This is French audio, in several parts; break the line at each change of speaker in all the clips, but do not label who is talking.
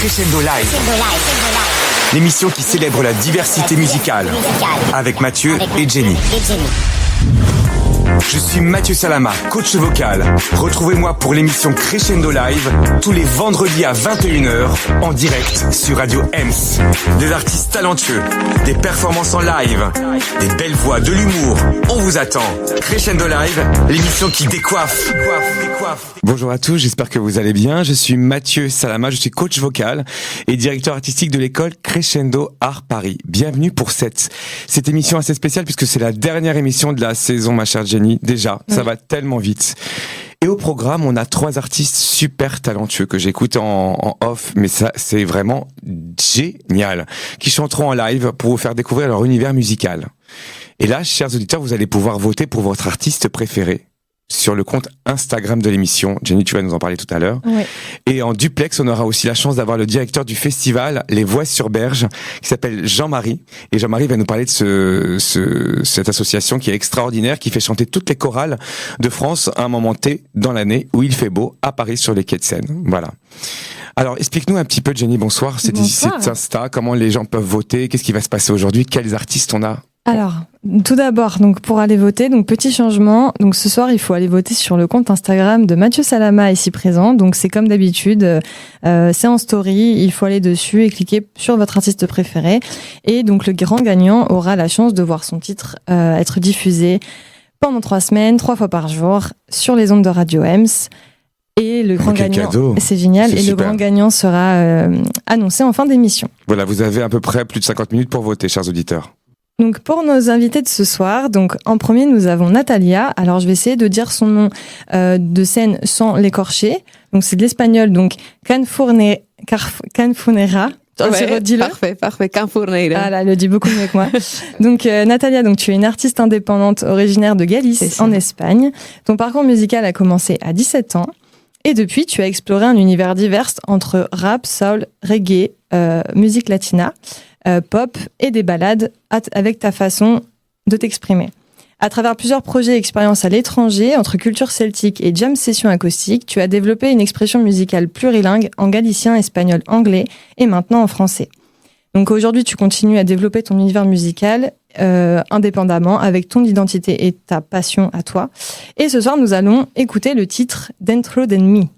Crescendo Live. L'émission qui célèbre la diversité musicale. Avec Mathieu et Jenny. Je suis Mathieu Salama, coach vocal. Retrouvez-moi pour l'émission Crescendo Live tous les vendredis à 21h en direct sur Radio Ems. Des artistes talentueux, des performances en live, des belles voix, de l'humour. On vous attend. Crescendo Live, l'émission qui décoiffe. Bonjour à tous, j'espère que vous allez bien. Je suis Mathieu Salama, je suis coach vocal et directeur artistique de l'école Crescendo Art Paris. Bienvenue pour cette émission assez spéciale puisque c'est la dernière émission de la saison, ma chère Jenny. Déjà, ça va tellement vite. Et au programme, on a 3 artistes super talentueux que j'écoute en off, mais ça, c'est vraiment génial, qui chanteront en live pour vous faire découvrir leur univers musical. Et là, chers auditeurs, vous allez pouvoir voter pour votre artiste préféré sur le compte Instagram de l'émission. Jenny, tu vas nous en parler tout à l'heure. Oui. Et en duplex, on aura aussi la chance d'avoir le directeur du festival Les Voix sur Berge, qui s'appelle Jean-Marie. Et Jean-Marie va nous parler de cette association qui est extraordinaire, qui fait chanter toutes les chorales de France à un moment T dans l'année où il fait beau, à Paris sur les quais de Seine. Voilà. Alors, explique-nous un petit peu, Jenny, bonsoir. C'est Insta, comment les gens peuvent voter, qu'est-ce qui va se passer aujourd'hui, quels artistes on a?
Alors, tout d'abord, donc pour aller voter, donc petit changement. Donc ce soir, il faut aller voter sur le compte Instagram de Mathieu Salama ici présent. Donc c'est comme d'habitude, c'est en story. Il faut aller dessus et cliquer sur votre artiste préféré. Et donc le grand gagnant aura la chance de voir son titre être diffusé pendant 3 semaines, 3 fois par jour sur les ondes de Radio Ems. Et le grand gagnant, c'est génial. C'est super. Le grand gagnant sera annoncé en fin d'émission.
Voilà, vous avez à peu près plus de 50 minutes pour voter, chers auditeurs.
Donc pour nos invités de ce soir, donc en premier nous avons Natalia. Alors je vais essayer de dire son nom de scène sans l'écorcher. Donc c'est de l'espagnol, donc Canfunera.
Ouais, parfait, Canfunera.
Ah là, elle le dit beaucoup mieux que moi. Donc Natalia, donc tu es une artiste indépendante originaire de Galice en Espagne. Ton parcours musical a commencé à 17 ans et depuis tu as exploré un univers divers entre rap, soul, reggae, musique latina. Pop et des ballades avec ta façon de t'exprimer. À travers plusieurs projets et expériences à l'étranger, entre culture celtique et jam session acoustique, tu as développé une expression musicale plurilingue en galicien, espagnol, anglais et maintenant en français. Donc aujourd'hui, tu continues à développer ton univers musical indépendamment avec ton identité et ta passion à toi. Et ce soir, nous allons écouter le titre Dentro de mí.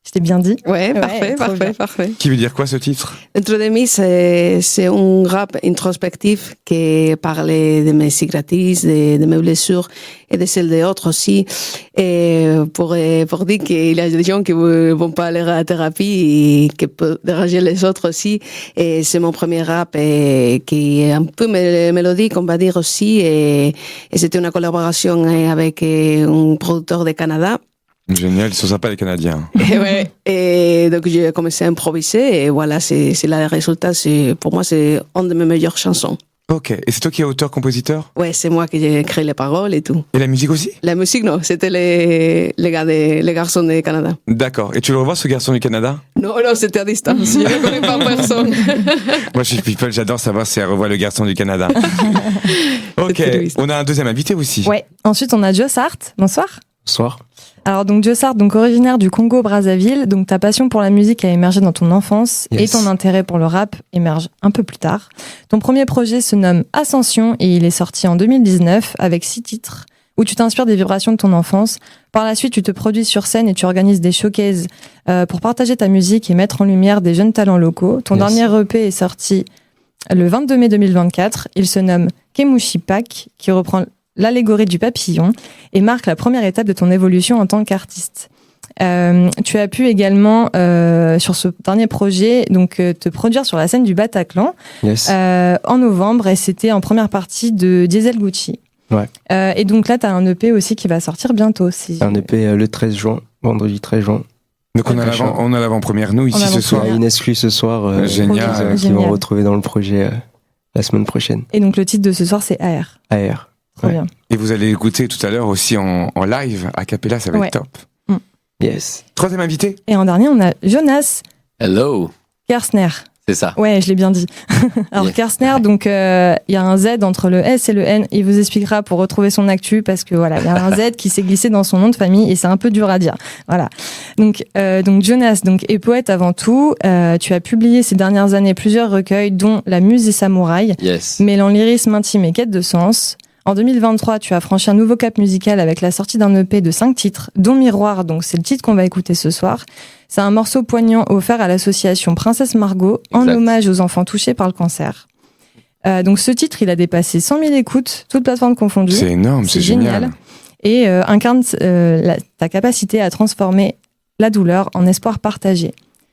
Je t'ai bien dit.
Ouais, parfait.
Qui veut dire quoi ce titre?
Dentro de mí, c'est un rap introspectif qui parle de mes cicatrices, de mes blessures et de celles des autres aussi. Et pour dire qu'il y a des gens qui vont pas aller à la thérapie et qui peuvent déranger les autres aussi. Et c'est mon premier rap qui est un peu mélodique, on va dire aussi. Et c'était une collaboration avec un producteur de Canada.
Génial, ils sont sympas les Canadiens.
Et donc j'ai commencé à improviser et voilà, c'est le résultat. Pour moi, c'est une de mes meilleures chansons.
Ok, et c'est toi qui es auteur-compositeur?
Ouais, c'est moi qui ai créé les paroles et tout.
Et la musique aussi?
La musique, non, c'était les garçons du Canada.
D'accord, et tu le revois ce garçon du Canada?
Non, c'était à distance, je ne connais pas personne.
Moi je suis people, j'adore savoir si elle revoit le garçon du Canada. Ok, on a un deuxième invité aussi.
Ouais, ensuite on a Joss Art, bonsoir.
Bonsoir.
Alors donc Joss Art, donc originaire du Congo-Brazzaville, donc ta passion pour la musique a émergé dans ton enfance et ton intérêt pour le rap émerge un peu plus tard. Ton premier projet se nomme Ascension et il est sorti en 2019 avec 6 titres où tu t'inspires des vibrations de ton enfance. Par la suite, tu te produis sur scène et tu organises des showcases pour partager ta musique et mettre en lumière des jeunes talents locaux. Ton dernier EP est sorti le 22 mai 2024. Il se nomme Kemushi Pak, qui reprend l'allégorie du papillon et marque la première étape de ton évolution en tant qu'artiste. Tu as pu également, sur ce dernier projet, donc te produire sur la scène du Bataclan en novembre et c'était en première partie de Diesel Gucci.
Ouais.
Et donc là, tu as un EP aussi qui va sortir bientôt.
Un EP le 13 juin, vendredi 13 juin.
Donc on a l'avant-première, nous, ici ce soir.
Il y a une exclue ce soir.
Génial.
Qui vont retrouver dans le projet la semaine prochaine.
Et donc le titre de ce soir, c'est AR.
AR.
Très bien.
Et vous allez écouter tout à l'heure aussi en live, a cappella, ça va être top.
Yes.
Troisième invité.
Et en dernier, on a Jonas.
Hello.
Gersner.
C'est ça.
Ouais, je l'ai bien dit. Alors, Kerstner, donc, il y a un Z entre le S et le N. Il vous expliquera pour retrouver son actu parce que voilà, il y a un Z qui s'est glissé dans son nom de famille et c'est un peu dur à dire. Voilà. Donc Jonas, est poète avant tout. Tu as publié ces dernières années plusieurs recueils, dont La Muse et Samouraï, mêlant lyrisme intime et quête de sens. En 2023, tu as franchi un nouveau cap musical avec la sortie d'un EP de 5 titres, dont Miroir, donc c'est le titre qu'on va écouter ce soir. C'est un morceau poignant offert à l'association Princesse Margot en hommage aux enfants touchés par le cancer. Donc ce titre, il a dépassé 100 000 écoutes, toutes plateformes confondues.
C'est énorme, c'est génial.
Et incarne ta capacité à transformer la douleur en espoir partagé.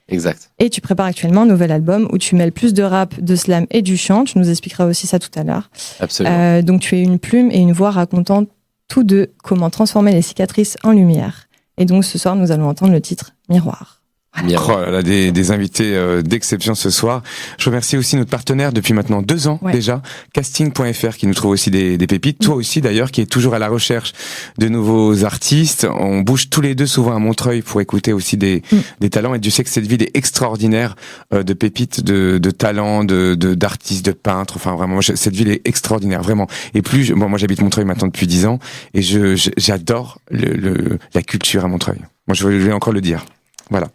Exact.
Et tu prépares actuellement un nouvel album où tu mêles plus de rap, de slam et du chant. Tu nous expliqueras aussi ça tout à l'heure.
Absolument.
Donc tu es une plume et une voix racontant tous deux comment transformer les cicatrices en lumière. Et donc ce soir, nous allons entendre le titre Miroir.
Oh là là, des invités d'exception ce soir. Je remercie aussi notre partenaire depuis maintenant 2 ans déjà, casting.fr, qui nous trouve aussi des pépites. Toi aussi d'ailleurs, qui est toujours à la recherche de nouveaux artistes. On bouge tous les deux souvent à Montreuil pour écouter aussi des talents. Et Dieu sait que cette ville est extraordinaire de pépites, de talents, d'artistes, de peintres. Enfin vraiment, cette ville est extraordinaire, vraiment. Et plus, moi j'habite Montreuil maintenant depuis 10 ans et j'adore la culture à Montreuil. Moi je vais encore le dire. Voilà.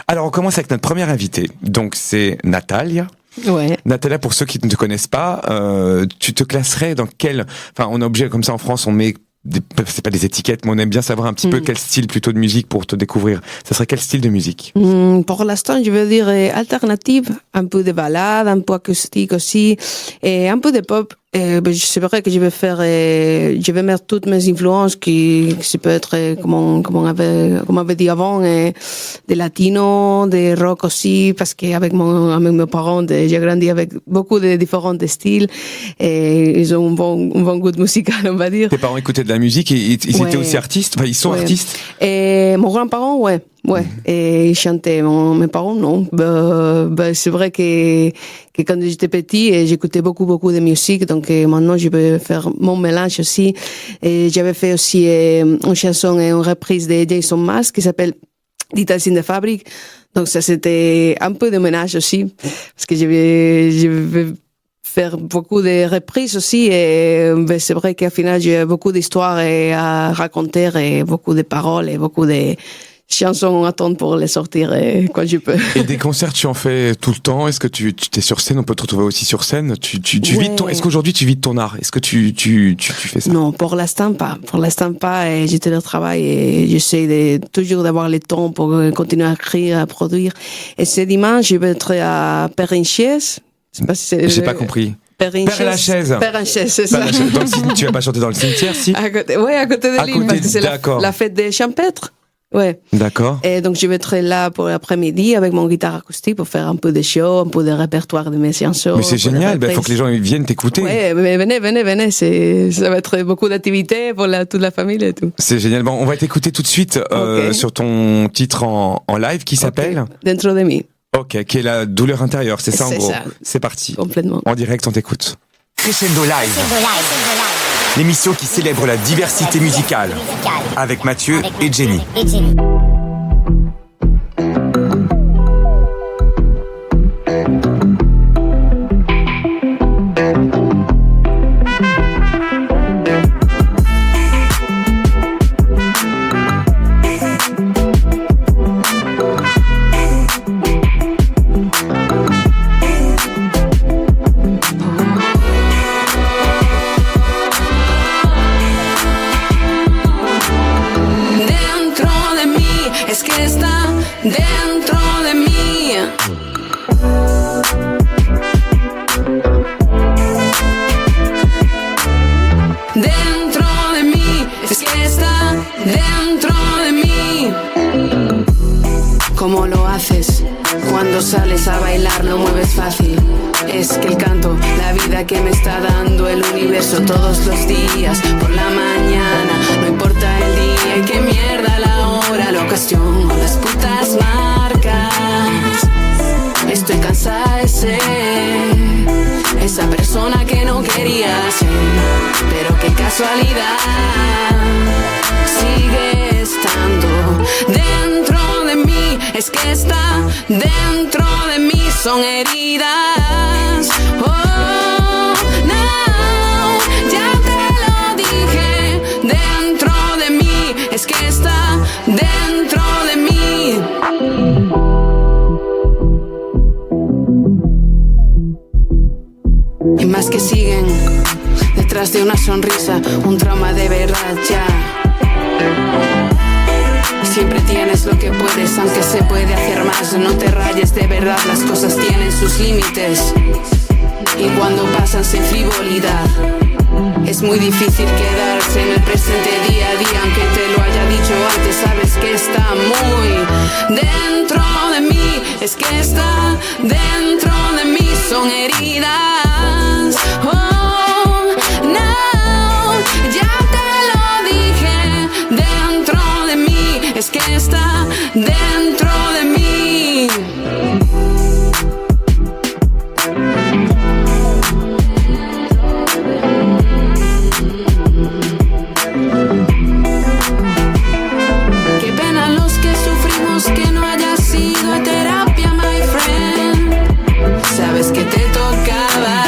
Alors on commence avec notre première invitée. Donc c'est Natalia.
Ouais.
Natalia, pour ceux qui ne te connaissent pas, tu te classerais dans quel... Enfin, on est obligé, comme ça en France, on met... c'est pas des étiquettes, mais on aime bien savoir un petit peu quel style plutôt de musique pour te découvrir. Ça serait quel style de musique?
Pour l'instant, je veux dire alternative, un peu de ballade, un peu acoustique aussi, et un peu de pop. C'est vrai que je vais mettre toutes mes influences qui peut être, comme on avait dit avant, des latinos, des rock aussi, parce qu'avec mes parents, j'ai grandi avec beaucoup de différents styles, et ils ont un bon goût musical, on va dire.
Tes parents écoutaient de la musique et ils étaient aussi artistes? Enfin, ils sont artistes?
Et mon grand-parent, ouais, et ils chantaient. Mes parents, non. C'est vrai que quand j'étais petit, j'écoutais beaucoup de musique, donc maintenant je vais faire mon mélange aussi. Et j'avais fait aussi une chanson et une reprise de Jason Mraz qui s'appelle Details in the Fabric. Donc ça, c'était un peu de ménage aussi, parce que je vais faire beaucoup de reprises aussi, et c'est vrai qu'au final j'ai beaucoup d'histoires à raconter et beaucoup de paroles et beaucoup de chansons à attendre pour les sortir quand je peux.
Et des concerts, tu en fais tout le temps? Est-ce que tu t'es sur scène? On peut te retrouver aussi sur scène. Tu vis de ton... Est-ce qu'aujourd'hui tu vis de ton art? Est-ce que tu fais ça?
Non, pour l'instant pas. Pour l'instant pas. Et j'ai le travail et j'essaie toujours d'avoir le temps pour continuer à écrire, à produire. Et ce dimanche, je vais être à Père-Lachaise.
J'ai pas compris.
Père-Lachaise, c'est ça.
Tu vas pas chanter dans le cimetière, si?
À côté de l'île, parce que c'est la fête des champêtres. Ouais.
D'accord.
Et donc je vais être là pour l'après-midi avec mon guitare acoustique pour faire un peu de show, un peu de répertoire de mes chansons.
Mais c'est génial, il faut que les gens viennent t'écouter.
Ouais, mais venez, ça va être beaucoup d'activités pour toute la famille et tout.
C'est génial. Bon, on va t'écouter tout de suite sur ton titre en live qui s'appelle
Dentro de mí.
Ok, qui est la douleur intérieure, c'est ça en gros.
Ça.
C'est parti.
Complètement.
En direct, on t'écoute.
Crescendo Live. L'émission qui célèbre la diversité musicale. Avec Mathieu et Jenny.
¿Cómo lo haces? Cuando sales a bailar lo mueves fácil. Es que el canto, la vida que me está dando el universo todos los días. Por la mañana, no importa el día y qué mierda la hora, la ocasión o las putas marcas. Estoy cansada de ser esa persona que no quería ser, pero qué casualidad, sigue estando dentro de mí. Es que está dentro de mí,
son heridas. Oh, no, ya te lo dije, dentro de mí, es que está dentro de mí. Y más que siguen detrás de una sonrisa, un trauma de verdad ya. Siempre tienes lo que puedes, aunque se puede hacer más. No te rayes, de verdad, las cosas tienen sus límites. Y cuando pasan sin frivolidad, es muy difícil quedarse en el presente día a día. Aunque te lo haya dicho antes, sabes que está muy dentro de mí. Es que está dentro de mí, son heridas. Oh, no, ya te lo dije, dentro de mí, es que está dentro de mí. Qué pena los que sufrimos que no haya sido a terapia, my friend. Sabes que te tocaba.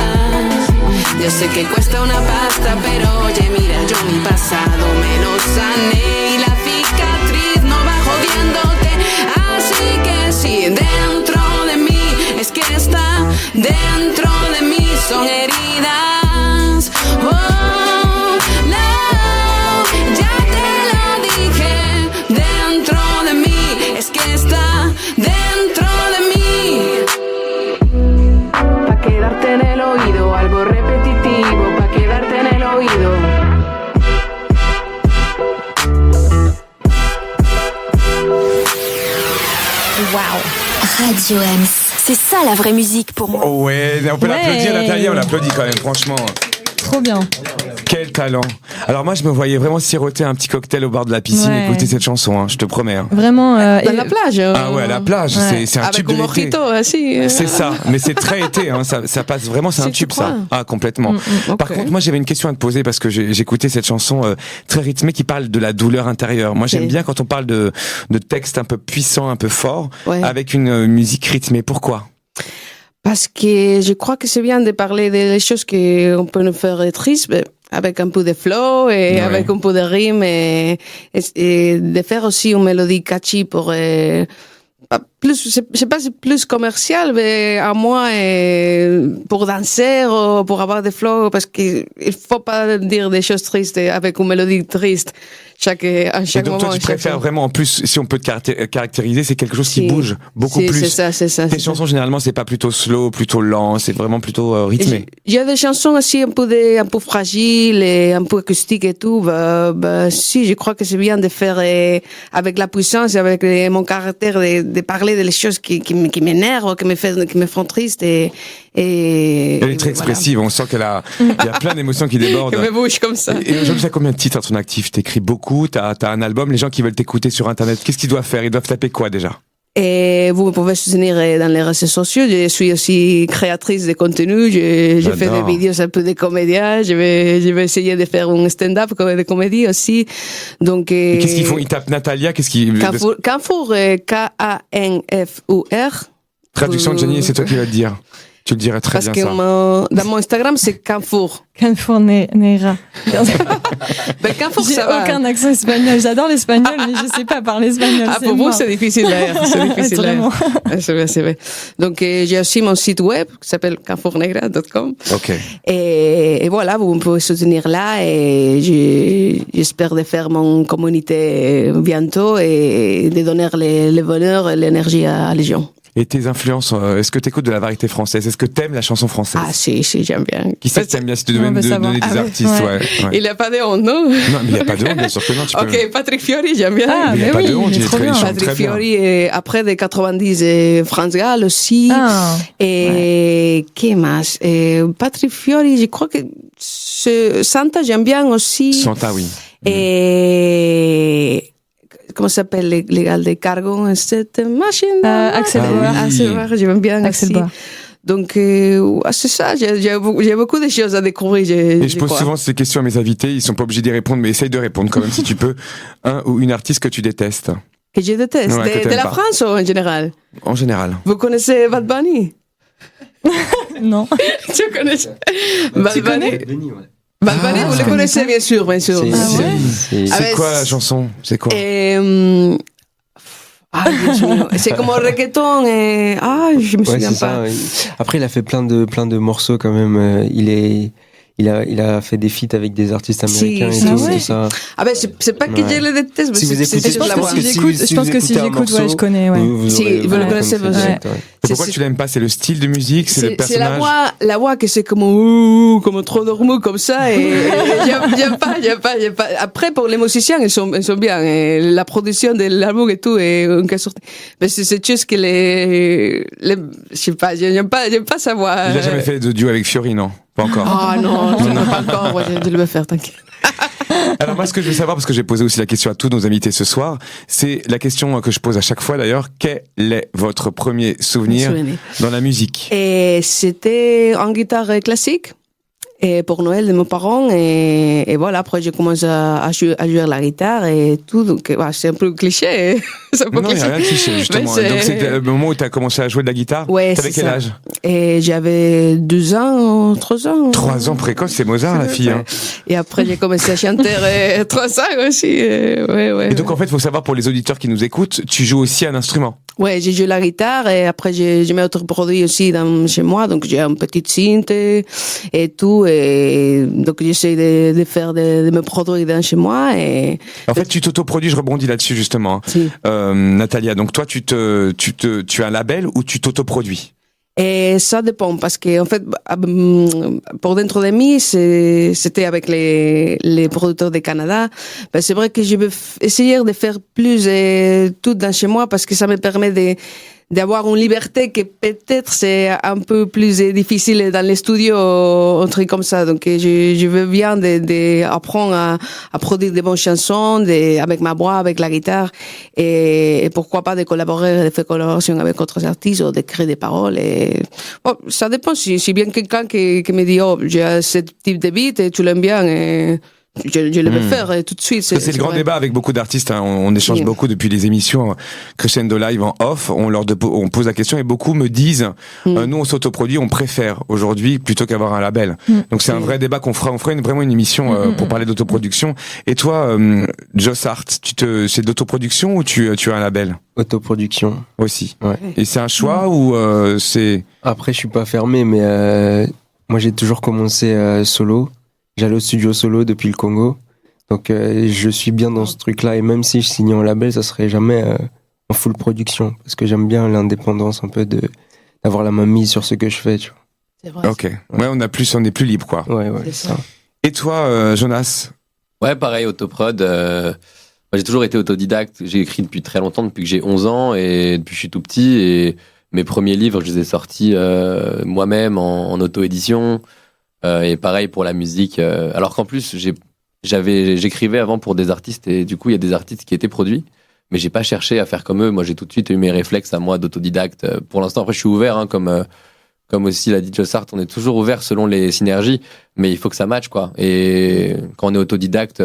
Yo sé que cuesta una pasta, pero oye, mira, yo mi pasado me lo sané y la cicatriz no va jodiéndote. Así que sí, dentro de mí, es que está dentro de mí, son heridas. Oh, no, ya te lo dije, dentro de mí, es que está dentro de mí. Pa' quedarte en el oído, algo repetitivo, pa' quedarte en el oído.
Waouh. Radio M, c'est ça la vraie musique pour moi.
Oh ouais, on peut l'applaudir, Natalia, on l'applaudit quand même, franchement.
Trop bien.
Quel talent. Alors moi, je me voyais vraiment siroter un petit cocktail au bord de la piscine et écouter cette chanson, hein, je te promets. Hein.
Vraiment.
Dans la plage.
Ah ouais, à la plage, c'est un tube de l'été.
Avec un mojito, aussi.
C'est ça, mais c'est très été, hein, ça passe vraiment, c'est un tube ça. Ah, complètement.
Okay.
Par contre, moi j'avais une question à te poser parce que j'écoutais cette chanson très rythmée qui parle de la douleur intérieure. Moi j'aime bien quand on parle de textes un peu puissants, un peu forts, avec une musique rythmée. Pourquoi ?
Parce que je crois que c'est bien de parler des choses qu'on peut nous faire tristes, avec un peu de flow et avec un peu de rime et de faire aussi une mélodie catchy pour plus, je sais pas si plus commercial, mais à moi pour danser ou pour avoir des flows, parce que il faut pas dire des choses tristes avec une mélodie triste en chaque
donc
moment.
Toi, tu préfères vraiment, en plus, si on peut te caractériser, c'est quelque chose qui bouge beaucoup plus.
C'est ça.
Tes chansons, généralement, c'est pas plutôt slow, plutôt lent, c'est vraiment plutôt rythmé.
Il y a des chansons aussi un peu fragiles et un peu acoustiques et tout. Si, je crois que c'est bien de faire avec la puissance, avec mon caractère, de parler des choses qui m'énervent, qui me font triste et
elle est très expressive, on sent il y a plein d'émotions qui débordent.
Elle me bouge comme ça.
Et aujourd'hui, t'as combien de titres à ton actif? T'écris beaucoup, t'as un album, les gens qui veulent t'écouter sur Internet, qu'est-ce qu'ils doivent faire? Ils doivent taper quoi déjà?
Et vous pouvez soutenir dans les réseaux sociaux. Je suis aussi créatrice de contenu. Je fais des vidéos un peu de comédien. Je vais essayer de faire un stand-up de comédie aussi. Donc,
et qu'est-ce qu'ils font? Ils tapent Natalia, qu'est-ce qu'ils...
Kanfour, Kanfour.
Traduction de Jenny, c'est toi qui vas le dire. Tu le dirais très bien ça.
Parce que dans mon Instagram, c'est Kanfour.
Kanfour Neira.
Ben, Kanfour, ça va.
J'ai aucun accent espagnol. J'adore l'espagnol, mais je sais pas parler espagnol.
Ah, pour vous, c'est difficile d'ailleurs. C'est difficile
d'ailleurs.
C'est vrai. Donc, j'ai aussi mon site web qui s'appelle kanfournegra.com.
Ok.
Et voilà, vous pouvez soutenir là et j'espère de faire mon communauté bientôt et de donner le bonheur et l'énergie à les gens.
Et tes influences, est-ce que t'écoutes de la variété française? Est-ce que t'aimes la chanson française?
Ah si, j'aime bien.
Qui c'est que t'aimes bien si tu devais me donner des artistes? Ouais.
Il n'y a pas de honte, non?
Non, mais il n'y a pas de honte, bien sûr que non.
Ok, Patrick Fiori, j'aime bien.
Ah,
mais il n'y a pas de honte, il est très bien.
Patrick Fiori, et après des 90, et France Gall aussi.
Ah,
et qui más? Patrick Fiori, je crois que Santa, j'aime bien aussi.
Santa, oui.
Et... Comment s'appelle les gars de Cargo, cette machine?
Axel Bauer.
Axel Bauer, j'aime bien
Axel
aussi.
Bauer.
Donc, c'est ça, j'ai beaucoup de choses à découvrir.
Et je pose souvent ces questions à mes invités, ils sont pas obligés d'y répondre, mais essaye de répondre quand même si tu peux. Un ou une artiste que tu détestes?
Que je déteste?
Ouais,
de la France ou en général?
En général.
Vous connaissez Bad Bunny?
Non.
Tu connais
connais
Balvani, vous le connaissez bien sûr.
C'est quoi la chanson? C'est quoi?
C'est comme un reggaeton et je me souviens pas.
Après, il a fait plein de morceaux quand même. Il a fait des feats avec des artistes américains tout ça.
Ah ben c'est pas que je le déteste, mais
si vous écoutez,
je pense que si j'écoute, je connais.
Vous le connaissez.
Pourquoi tu l'aimes pas? C'est le style de musique, c'est le personnage.
C'est la voix que c'est comme trop normaux comme ça et y a pas. Après pour les musiciens ils sont bien. Et la production de l'album et tout est sorti. Mais c'est juste que je sais pas, j'aime pas sa voix.
Il a jamais fait de duo avec Fiori, non? Pas encore.
Ah non, pas encore. Moi, je le vais faire, t'inquiète.
Alors moi, ce que je veux savoir, parce que j'ai posé aussi la question à tous nos invités ce soir, c'est la question que je pose à chaque fois d'ailleurs. Quel est votre premier souvenir dans la musique?
Et c'était en guitare classique. Et pour Noël de mes parents et voilà, après j'ai commencé à jouer la guitare et tout, donc c'est un peu cliché.
Non, il n'y a rien de cliché justement. Donc c'était le moment où tu as commencé à jouer de la guitare.
Ouais,
t'avais quel âge?
Et j'avais 2 ans, 3 ans.
3 ans précoce, c'est Mozart la fille. Hein.
Et après j'ai commencé à chanter 3 ans aussi. Et
donc en fait, il faut savoir pour les auditeurs qui nous écoutent, tu joues aussi un instrument.
Ouais, j'ai joué la guitare et après j'ai mis autre produit aussi chez moi, donc j'ai un petit synth et tout, et donc j'essaie de me produire chez moi et.
En fait, tu t'autoproduis, je rebondis là-dessus justement.
Si.
Natalia, donc toi, tu as un label ou tu t'autoproduis?
Et ça dépend parce que en fait pour Dentro de Mi c'était avec les producteurs du Canada. Ben, c'est vrai que je veux essayer de faire plus tout dans chez moi parce que ça me permet d'avoir une liberté que peut-être c'est un peu plus difficile dans les studios, un truc comme ça. Donc je veux bien apprendre à produire des bonnes chansons avec ma voix, avec la guitare et pourquoi pas de collaborer, de faire collaboration avec d'autres artistes ou d'écrire des paroles. Et ça dépend si bien quelqu'un qui me dit j'ai ce type de beat et tu l'aimes bien et je le vais faire tout de suite.
C'est le grand débat avec beaucoup d'artistes. Hein. On échange beaucoup depuis les émissions Crescendo Live en off. On pose la question et beaucoup me disent nous on s'autoproduit, on préfère aujourd'hui plutôt qu'avoir un label. Donc c'est un vrai débat qu'on fera. On fera vraiment une émission pour parler d'autoproduction. Et toi, Joss Art, c'est d'autoproduction ou tu as un label?
Autoproduction
aussi.
Ouais.
Et c'est un choix ou c'est?
Après, je suis pas fermé, mais moi j'ai toujours commencé solo. J'allais au studio solo depuis le Congo, donc je suis bien dans ce truc-là, et même si je signais en label, ça serait jamais en full production, parce que j'aime bien l'indépendance un peu d'avoir la main mise sur ce que je fais, tu vois.
C'est vrai.
Ok. Ouais, on est plus libre, quoi.
Ouais, c'est ça.
Et toi, Jonas?
Ouais, pareil, autoprod. Moi, j'ai toujours été autodidacte. J'ai écrit depuis très longtemps, depuis que j'ai 11 ans, et depuis que je suis tout petit, et mes premiers livres, je les ai sortis moi-même en auto-édition. Et pareil pour la musique. Alors qu'en plus, j'écrivais avant pour des artistes et du coup, il y a des artistes qui étaient produits, mais j'ai pas cherché à faire comme eux. Moi, j'ai tout de suite eu mes réflexes à moi d'autodidacte. Pour l'instant, après, je suis ouvert, hein, comme aussi l'a dit Joss Art, on est toujours ouvert selon les synergies, mais il faut que ça matche, quoi. Et quand on est autodidacte,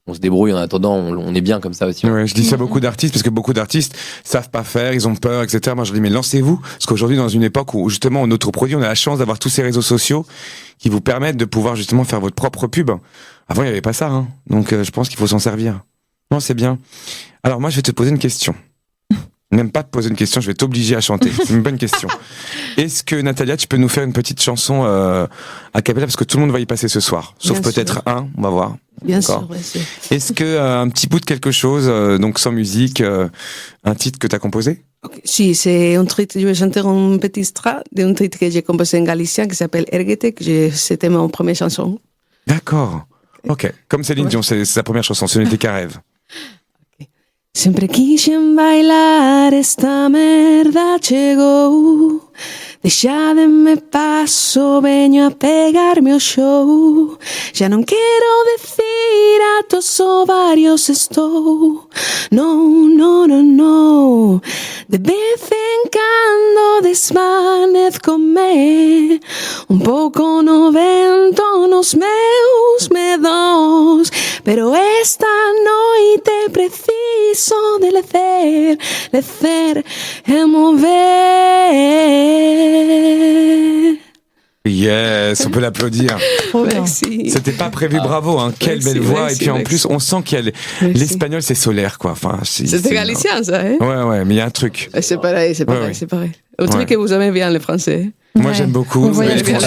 on se débrouille en attendant, on est bien comme ça aussi.
Ouais, je dis ça à beaucoup d'artistes parce que beaucoup d'artistes savent pas faire, ils ont peur, etc. Moi, je dis mais lancez-vous, parce qu'aujourd'hui, dans une époque où justement on autoproduit, on a la chance d'avoir tous ces réseaux sociaux qui vous permettent de pouvoir justement faire votre propre pub. Avant, il n'y avait pas ça, hein. Donc je pense qu'il faut s'en servir. Non, c'est bien. Alors moi, je vais te poser une question. Même pas te poser une question, je vais t'obliger à chanter. C'est une bonne question. Est-ce que Natalia, tu peux nous faire une petite chanson a cappella, parce que tout le monde va y passer ce soir, sauf bien peut-être sûr. Un, on va voir.
Bien sûr, bien sûr.
Est-ce que un petit bout de quelque chose, donc sans musique, un titre que tu as composé?
Okay. Si, c'est un titre, je vais chanter un petit extrait d'un titre que j'ai composé en galicien qui s'appelle Erguete, c'était ma première chanson.
D'accord. Ok. Comme Céline Dion, c'est sa première chanson, ce n'était qu'un rêve.
Sempre quise bailar esta merda chegou. Deixademe paso, veño a pegarme ao show. Já non quero decir a tos ovarios estou. No, no, no, no. De vez en cando desvanezco-me un pouco no vento nos meus medos. Pero esta noite preciso de lecer e mover.
Yes, on peut l'applaudir.
Merci.
C'était pas prévu, bravo, hein. Quelle belle voix. Et puis en plus, on sent qu'il y a l'espagnol, c'est solaire, quoi. Enfin,
c'est galicien, ça, hein?
Ouais, mais il y a un truc.
C'est pareil. C'est pareil. Au truc que vous aimez bien le français.
Moi, j'aime beaucoup.
On voyage bien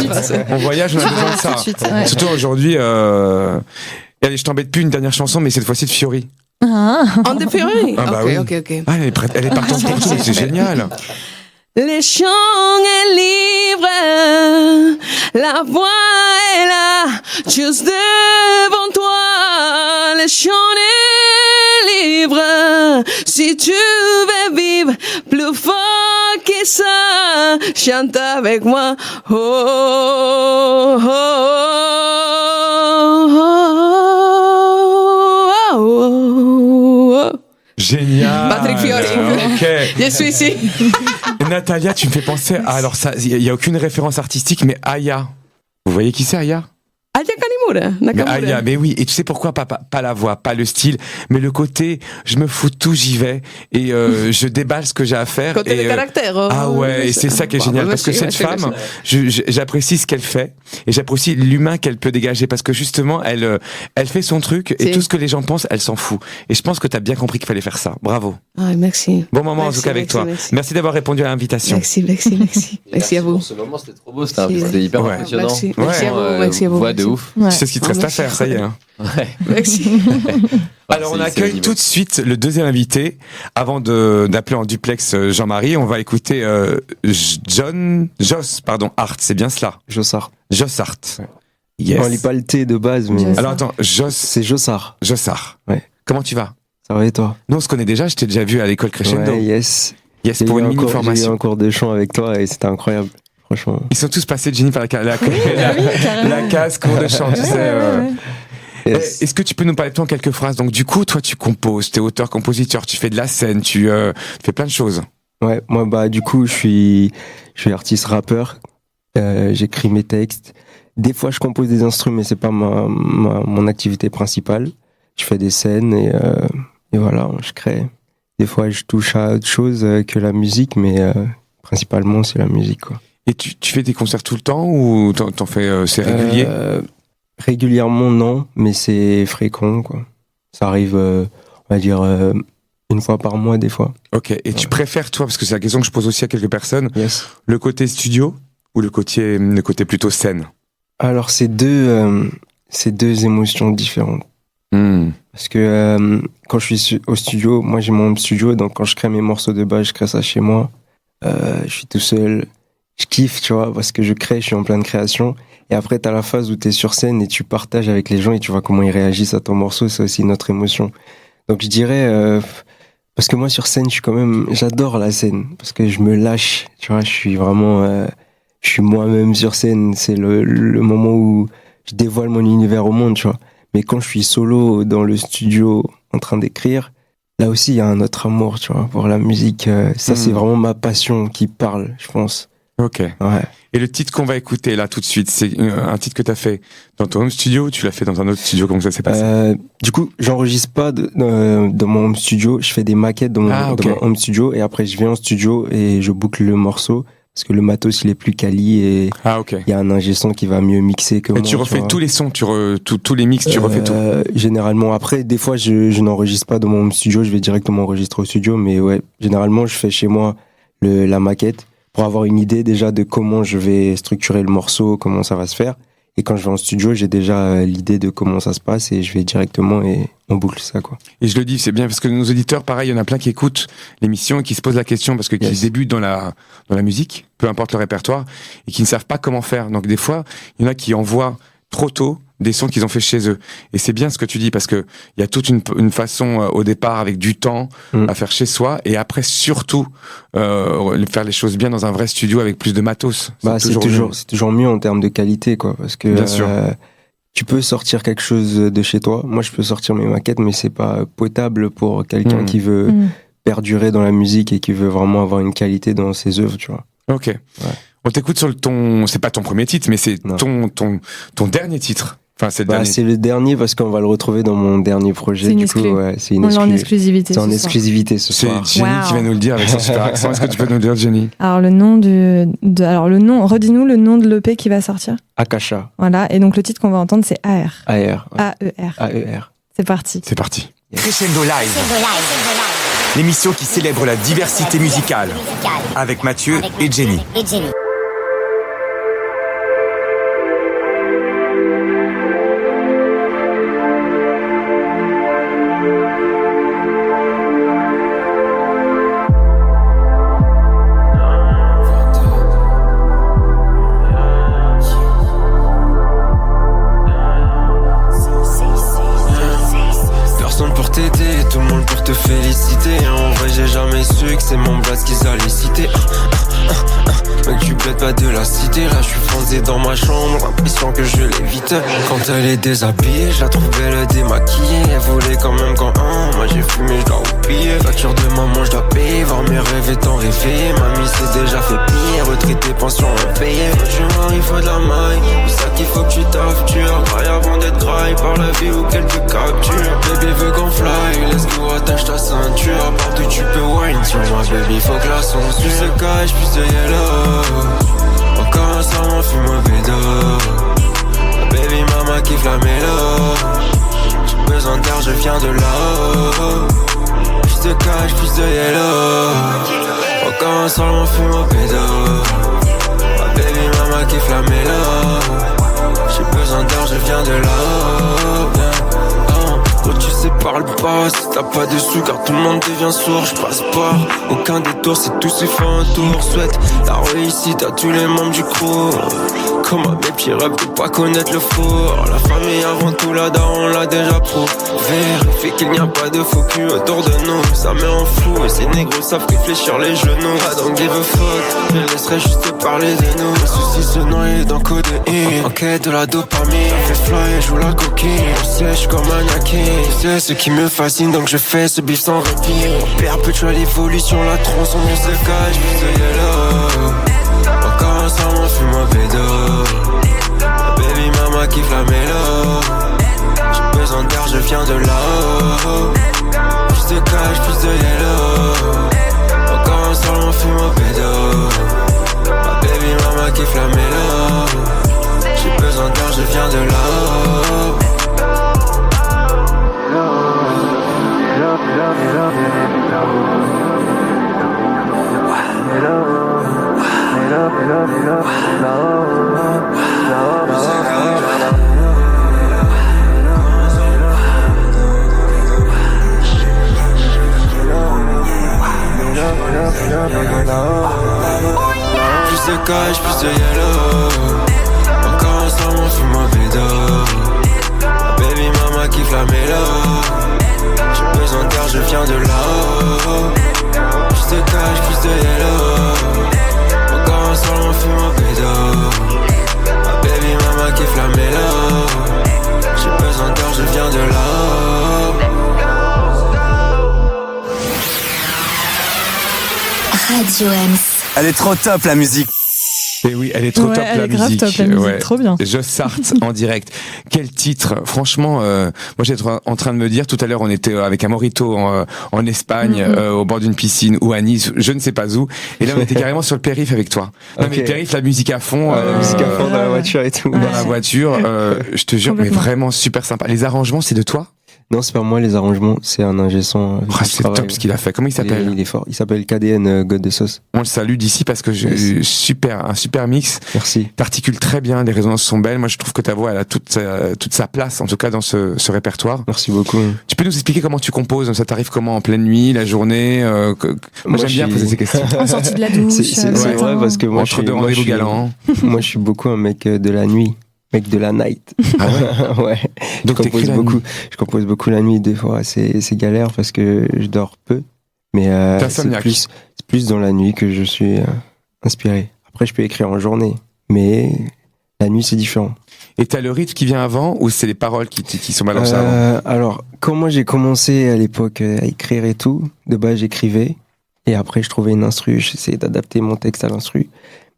on voyage, on a besoin de ça. Surtout aujourd'hui, allez, je t'embête plus, une dernière chanson, mais cette fois-ci de Fiori.
En de Fiori? Ok.
Ah, elle est partante pour tout, c'est génial.
Les chants est libre, la voix est là, juste devant toi. Les chants est libre, si tu veux vivre plus fort que ça, chante avec moi. Oh, oh, oh, oh, oh.
Génial.
Patrick Fiori.
Ok.
Je suis ici.
Natalia, tu me fais penser à, alors ça, il y a aucune référence artistique, mais Aya. Vous voyez qui c'est, Aya?
Aya Kanimura.
Mais Aya, mais oui. Et tu sais pourquoi? Pas la voix, pas le style, mais le côté, je me fous de tout, j'y vais et je déballe ce que j'ai à faire.
Côté de caractère.
Ah ouais, et c'est ça qui est génial, parce que cette femme, j'apprécie ce qu'elle fait et j'apprécie l'humain qu'elle peut dégager, parce que justement, elle fait son truc et tout ce que les gens pensent, elle s'en fout. Et je pense que tu as bien compris qu'il fallait faire ça. Bravo.
Ah, merci.
Bon moment en tout cas avec toi. Merci d'avoir répondu à l'invitation.
Merci à vous.
Pour ce moment, c'était trop beau, c'était hyper impressionnant.
Merci à vous.
Voix de ouf.
Tu sais ce qu'il te reste à faire, ça y est. Hein.
Merci.
Alors on accueille tout de suite le deuxième invité. Avant d'appeler en duplex Jean-Marie, on va écouter Joss Hart, c'est bien cela?
Joss Hart.
Joss Hart. Yes.
On lit pas le T de base, mais...
Alors attends,
c'est Joss Hart.
Joss Hart.
Ouais.
Comment tu vas?
Ça va et toi?
Nous on se connaît déjà, je t'ai déjà vu à l'école Crescendo.
Ouais, yes.
Yes, pour une mini-formation.
J'ai eu un cours de chant avec toi et c'était incroyable. Franchement.
Ils sont tous passés, Jenny, par la case cours de chant, tu sais. Yes. Est-ce que tu peux nous parler de toi en quelques phrases? Donc du coup, toi tu composes, t'es auteur-compositeur, tu fais de la scène, tu fais plein de choses.
Ouais, moi du coup je suis artiste rappeur, j'écris mes textes. Des fois je compose des instruments, mais c'est pas mon activité principale. Je fais des scènes et voilà, je crée. Des fois je touche à autre chose que la musique, mais principalement c'est la musique, quoi.
Et tu fais des concerts tout le temps ou t'en fais, c'est régulier?
Régulièrement non, mais c'est fréquent, quoi. Ça arrive, on va dire, une fois par mois des fois. Ok,
et tu préfères toi, parce que c'est la question que je pose aussi à quelques personnes,
yes,
le côté studio ou le côté plutôt scène?
Alors c'est deux émotions différentes. Parce que quand je suis au studio, moi j'ai mon studio, donc quand je crée mes morceaux de base, je crée ça chez moi. Je suis tout seul, je kiffe, tu vois, parce que je crée, je suis en pleine création. Et après, t'as la phase où t'es sur scène et tu partages avec les gens et tu vois comment ils réagissent à ton morceau, c'est aussi une autre émotion. Donc je dirais, parce que moi sur scène, j'adore la scène, parce que je me lâche, tu vois, je suis vraiment, je suis moi-même sur scène, c'est le moment où je dévoile mon univers au monde, tu vois. Mais quand je suis solo dans le studio en train d'écrire, là aussi il y a un autre amour, tu vois, pour la musique. Ça c'est vraiment ma passion qui parle, je pense.
Ok.
Ouais.
Et le titre qu'on va écouter là tout de suite, c'est un titre que t'as fait dans ton home studio ou tu l'as fait dans un autre studio? Comment ça s'est passé?
Du coup, j'enregistre pas dans mon home studio, je fais des maquettes dans mon home studio et après je viens en studio et je boucle le morceau parce que le matos il est plus quali et il y a un ingé son qui va mieux mixer que moi.
Et tu refais tous les sons, tous les mix, tu refais tout?
Généralement, après, des fois je n'enregistre pas dans mon home studio, je vais directement enregistrer au studio, mais ouais, généralement je fais chez moi la maquette pour avoir une idée déjà de comment je vais structurer le morceau, comment ça va se faire. Et quand je vais en studio, j'ai déjà l'idée de comment ça se passe et je vais directement et on boucle ça, quoi.
Et je le dis, c'est bien parce que nos auditeurs, pareil, il y en a plein qui écoutent l'émission et qui se posent la question parce que qui débutent dans la musique, peu importe le répertoire, et qui ne savent pas comment faire. Donc des fois, il y en a qui envoient trop tôt des sons qu'ils ont fait chez eux. Et c'est bien ce que tu dis parce que il y a toute une façon au départ avec du temps à faire chez soi et après surtout faire les choses bien dans un vrai studio avec plus de matos.
C'est toujours mieux en termes de qualité, quoi, parce que bien sûr. Tu peux sortir quelque chose de chez toi. Moi, je peux sortir mes maquettes, mais c'est pas potable pour quelqu'un qui veut perdurer dans la musique et qui veut vraiment avoir une qualité dans ses œuvres, tu vois.
Ok. Ouais. On t'écoute sur c'est pas ton premier titre, mais c'est ton dernier titre. Enfin, c'est le dernier.
C'est le dernier parce qu'on va le retrouver dans mon dernier projet.
C'est une
du
exclu.
coup, c'est une
On l'a en exclusivité.
C'est en
ce soir.
exclusivité ce
C'est
soir.
Jenny qui va nous le dire avec son super accent. Est-ce que tu peux nous le dire, Jenny?
Alors redis-nous le nom de l'EP qui va sortir.
Akasha.
Voilà, et donc le titre qu'on va entendre c'est AR.
AR.
AER.
AER.
C'est parti.
C'est parti.
Crescendo Live. L'émission qui célèbre la diversité musicale. Avec Mathieu et Jenny.
Personne pour t'aider, tout le monde pour te féliciter. En vrai j'ai jamais su que c'est mon blast qu'ils allaient citer. Mec tu plaides pas de la cité. Là je suis foncé dans ma chambre, l'impression que je l'évite. Quand elle est déshabillée, je la trouve belle démaquillée. Elle voulait quand même quand moi j'ai fumé, je dois oublier. Facture de maman je dois payer, voir mes rêves étant réveillés. Mamie s'est déjà fait plier, retraité, pension impayée. Je vois il faut de la maille, c'est ça qu'il faut que tu taffes. Tu as avant d'être graille par la vie ou quelques captures. Baby veut qu'on fly, let's go, attache ta ceinture. Partout tu peux wine sur moi baby, faut que la son plus de cash, plus de yellow. Encore un soir on fume un bédo. Baby mama kiffe la mélo. J'ai besoin d'air, je viens de là-haut. Plus de cash, plus de yellow. Encore un soir on fume un bédo. Baby mama kiffe la mélo. J'ai besoin d'air, je viens de là-haut. Quand tu sais parle pas, si t'as pas de sous car tout le monde devient sourd. Je passe pas, aucun détour, c'est tout se fait un tour. Souhaite la réussite à tous les membres du crew. Comme à mes petits rêves de pas connaître le four. La famille avant tout là-dedans on l'a déjà prouvé. Vérifie qu'il n'y a pas de faux cul autour de nous. Ça met en flou et ces négros savent réfléchir les genoux. I don't give a fuck, je laisserai juste parler de nous. Le souci se noyer dans codéine. En quête de la dopamine, fais fly, joue la coquille. Je sèche comme un yaki. C'est ce qui me fascine donc je fais ce bif sans répit. Perpétuelle évolution, la tronçon on se cache, plus de yellow. Encore un soir on fume un bédo. Baby mama kiffe la mélo. J'ai besoin d'air, je viens de là-haut. Plus de cash, plus de yellow. Encore un soir on fume un bédo. Baby mama kiffe la mélo. J'ai besoin d'air, je viens de là-haut. Plus de cash, plus de yellow. Encore un soir on fume un bédo. Baby mama kiffe la mélo. J'ai besoin d'air, je viens de là-haut. Plus de cash, plus de yellow. Encore un soir on fume un bédo. Baby mama kiffe la mélo. J'ai besoin d'air, je viens de là-haut.
Radio M.
Elle est trop top la musique.
Et oui, elle est trop top
elle
la
est grave
musique.
top la musique, trop bien.
Joss Sarthe en direct. Quel titre. Franchement, moi j'étais en train de me dire, tout à l'heure on était avec un mojito en Espagne, au bord d'une piscine, ou à Nice, je ne sais pas où. Et là on était carrément sur le périph' avec toi. Non mais périph', la musique à fond.
La musique à fond dans la voiture et tout.
Dans la voiture, je te jure, mais vraiment super sympa. Les arrangements, c'est de toi?
Non, c'est pas moi les arrangements, c'est un ingé son.
C'est top ce qu'il a fait. Comment il s'appelle?
Il est fort. Il s'appelle KDN God de Sauce.
On le salue d'ici parce que un super mix.
Merci.
T'articules très bien, les résonances sont belles. Moi, je trouve que ta voix, elle a toute sa place, en tout cas dans ce répertoire.
Merci beaucoup.
Tu peux nous expliquer comment tu composes? Ça t'arrive comment, en pleine nuit, la journée? Moi, j'aime bien poser ces questions.
En sortie de la douche.
C'est vrai parce que moi,
entre deux rendez-vous galants.
Moi, je suis beaucoup un mec de la nuit. Mec de la night.
Ah ouais?
Ouais.
Donc
Je compose beaucoup la nuit, des fois. C'est galère parce que je dors peu. Mais c'est plus dans la nuit que je suis inspiré. Après, je peux écrire en journée. Mais la nuit, c'est différent.
Et t'as le rythme qui vient avant ou c'est les paroles qui sont balancées avant?
Alors, quand moi j'ai commencé à l'époque à écrire et tout, de base j'écrivais. Et après, je trouvais une instru. J'essayais d'adapter mon texte à l'instru.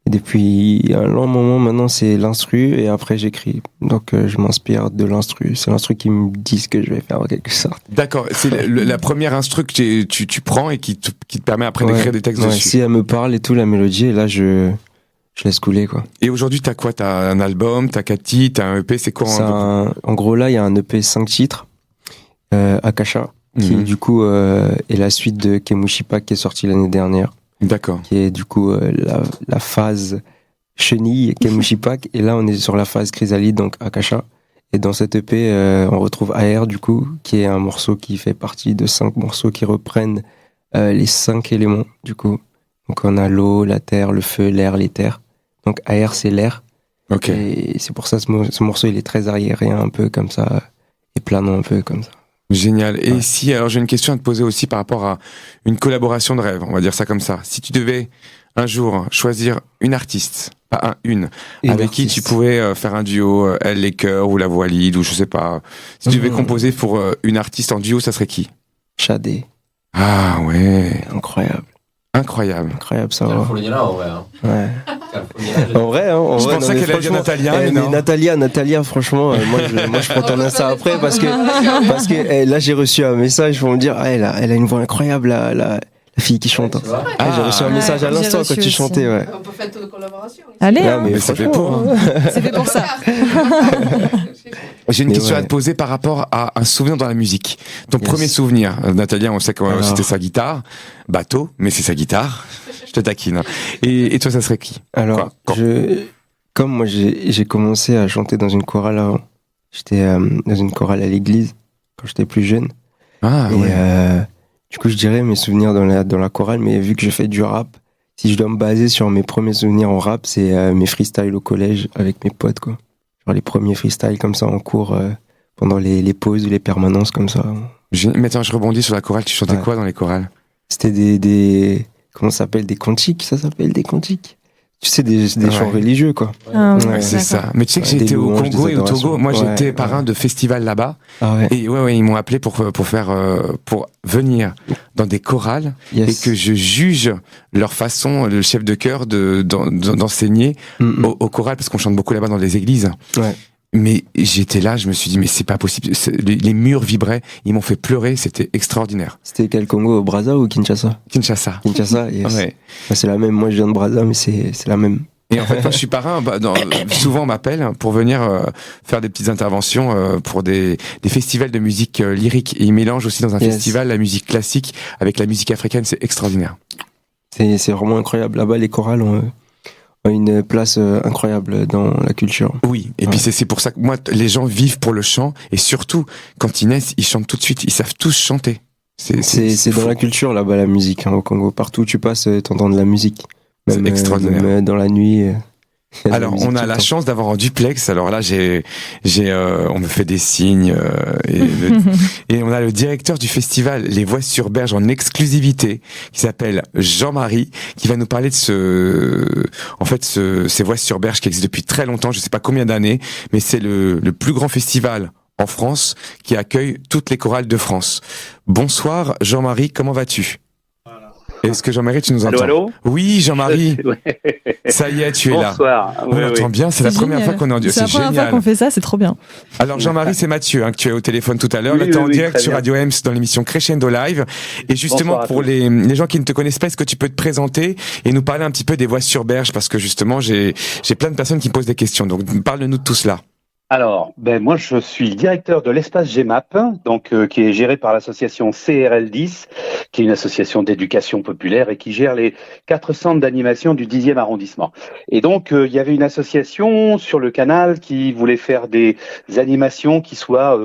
Et depuis un long moment maintenant, c'est l'instru et après j'écris. Donc je m'inspire de l'instru. C'est l'instru qui me dit ce que je vais faire en quelque sorte.
D'accord, c'est la première instru que tu prends et qui te permet après d'écrire des textes dessus.
Si elle me parle et tout, la mélodie, et là je laisse couler quoi.
Et aujourd'hui t'as quoi? T'as un album, t'as 4 titres, t'as un EP, c'est quoi?
En gros là, il y a un EP 5 titres, Akasha, qui du coup est la suite de Kemushipa qui est sorti l'année dernière.
D'accord.
Qui est du coup la phase chenille, Kemushipak, et là on est sur la phase chrysalide, donc Akasha. Et dans cette EP, on retrouve AR du coup, qui est un morceau qui fait partie de 5 morceaux qui reprennent les 5 éléments du coup. Donc on a l'eau, la terre, le feu, l'air, l'éther. Donc AR c'est l'air.
Ok.
Et c'est pour ça ce morceau il est très aérien un peu comme ça, et planant un peu comme ça.
Génial. Et alors j'ai une question à te poser aussi par rapport à une collaboration de rêve, on va dire ça comme ça. Si tu devais un jour choisir une artiste, pas une avec qui tu pouvais faire un duo, Elle les chœurs ou La Voix Lead ou je sais pas. Si tu devais composer pour une artiste en duo, ça serait qui?
Shadé.
Ah ouais.
Incroyable.
Incroyable
ça va. Là, en vrai. Hein.
Ouais. En vrai,
je pensais qu'elle allait dire Natalia, mais non.
Natalia, franchement, moi je prends ça après parce que là j'ai reçu un message pour me dire elle a une voix incroyable la fille qui chante. J'ai reçu un message à l'instant quand tu chantais. Ouais.
On peut faire une collaboration.
Allez,
mais ça fait pour.
C'est fait pour ça.
J'ai une question à te poser par rapport à un souvenir dans la musique. Ton premier souvenir, Natalia, on sait que c'était sa guitare, bateau, mais c'est sa guitare. Je te taquine. Et toi, ça serait qui?
Alors, comme moi, j'ai commencé à chanter dans une chorale avant. J'étais dans une chorale à l'église quand j'étais plus jeune. Du coup, je dirais mes souvenirs dans la chorale, mais vu que je fais du rap, si je dois me baser sur mes premiers souvenirs en rap, c'est mes freestyles au collège avec mes potes, quoi. Genre les premiers freestyles comme ça en cours, pendant les pauses ou les permanences comme ça.
Mais attends, je rebondis sur la chorale. Tu chantais quoi dans les chorales?
C'était des comment ça s'appelle? Des cantiques, ça s'appelle des cantiques. Tu sais, des chants religieux, quoi.
C'est ça. Mais tu sais que j'ai été au Congo et au Togo. Moi, j'étais parrain de festivals là-bas. Et ils m'ont appelé pour venir dans des chorales et que je juge leur façon, le chef de chœur, d'enseigner au choral, parce qu'on chante beaucoup là-bas dans les églises. Ouais. Mais j'étais là, je me suis dit, mais c'est pas possible. Les murs vibraient, ils m'ont fait pleurer, c'était extraordinaire.
C'était quel Congo, Brazza ou Kinshasa?
Kinshasa,
yes.
Ouais.
C'est la même, moi je viens de Brazza, mais c'est la même.
Et en fait, quand je suis parrain, souvent on m'appelle pour venir faire des petites interventions pour des festivals de musique lyrique. Et ils mélangent aussi dans un festival la musique classique avec la musique africaine, c'est extraordinaire.
C'est vraiment incroyable. Là-bas, les chorales ont une place incroyable dans la culture.
Oui, et puis c'est pour ça que moi, les gens vivent pour le chant, et surtout, quand ils naissent, ils chantent tout de suite, ils savent tous chanter.
C'est dans la culture là-bas, la musique, au Congo. Partout où tu passes, t'entends de la musique.
C'est extraordinaire.
Même dans la nuit.
Alors, on a la chance d'avoir un duplex. Alors là, on me fait des signes et on a le directeur du festival Les Voix sur Berge en exclusivité, qui s'appelle Jean-Marie, qui va nous parler de ces Voix sur Berge qui existent depuis très longtemps. Je sais pas combien d'années, mais c'est le plus grand festival en France qui accueille toutes les chorales de France. Bonsoir, Jean-Marie. Comment vas-tu? Est-ce que Jean-Marie, tu nous entends?
Allô?
Oui, Jean-Marie. Ça y est, tu es là.
Bonsoir.
On entend bien, c'est la première fois qu'on est en direct.
C'est la première fois qu'on fait ça, c'est trop bien.
Alors Jean-Marie, c'est Mathieu, que tu es au téléphone tout à l'heure. Là, tu es en direct sur Radio Ems dans l'émission Crescendo Live. Et justement, pour les gens qui ne te connaissent pas, est-ce que tu peux te présenter et nous parler un petit peu des Voix sur Berge? Parce que justement, j'ai plein de personnes qui me posent des questions. Donc, parle-nous de tout cela.
Alors, moi je suis directeur de l'espace GEMAP, donc qui est géré par l'association CRL10, qui est une association d'éducation populaire et qui gère les 4 centres d'animation du 10e arrondissement. Et donc il y avait une association sur le canal qui voulait faire des animations qui soient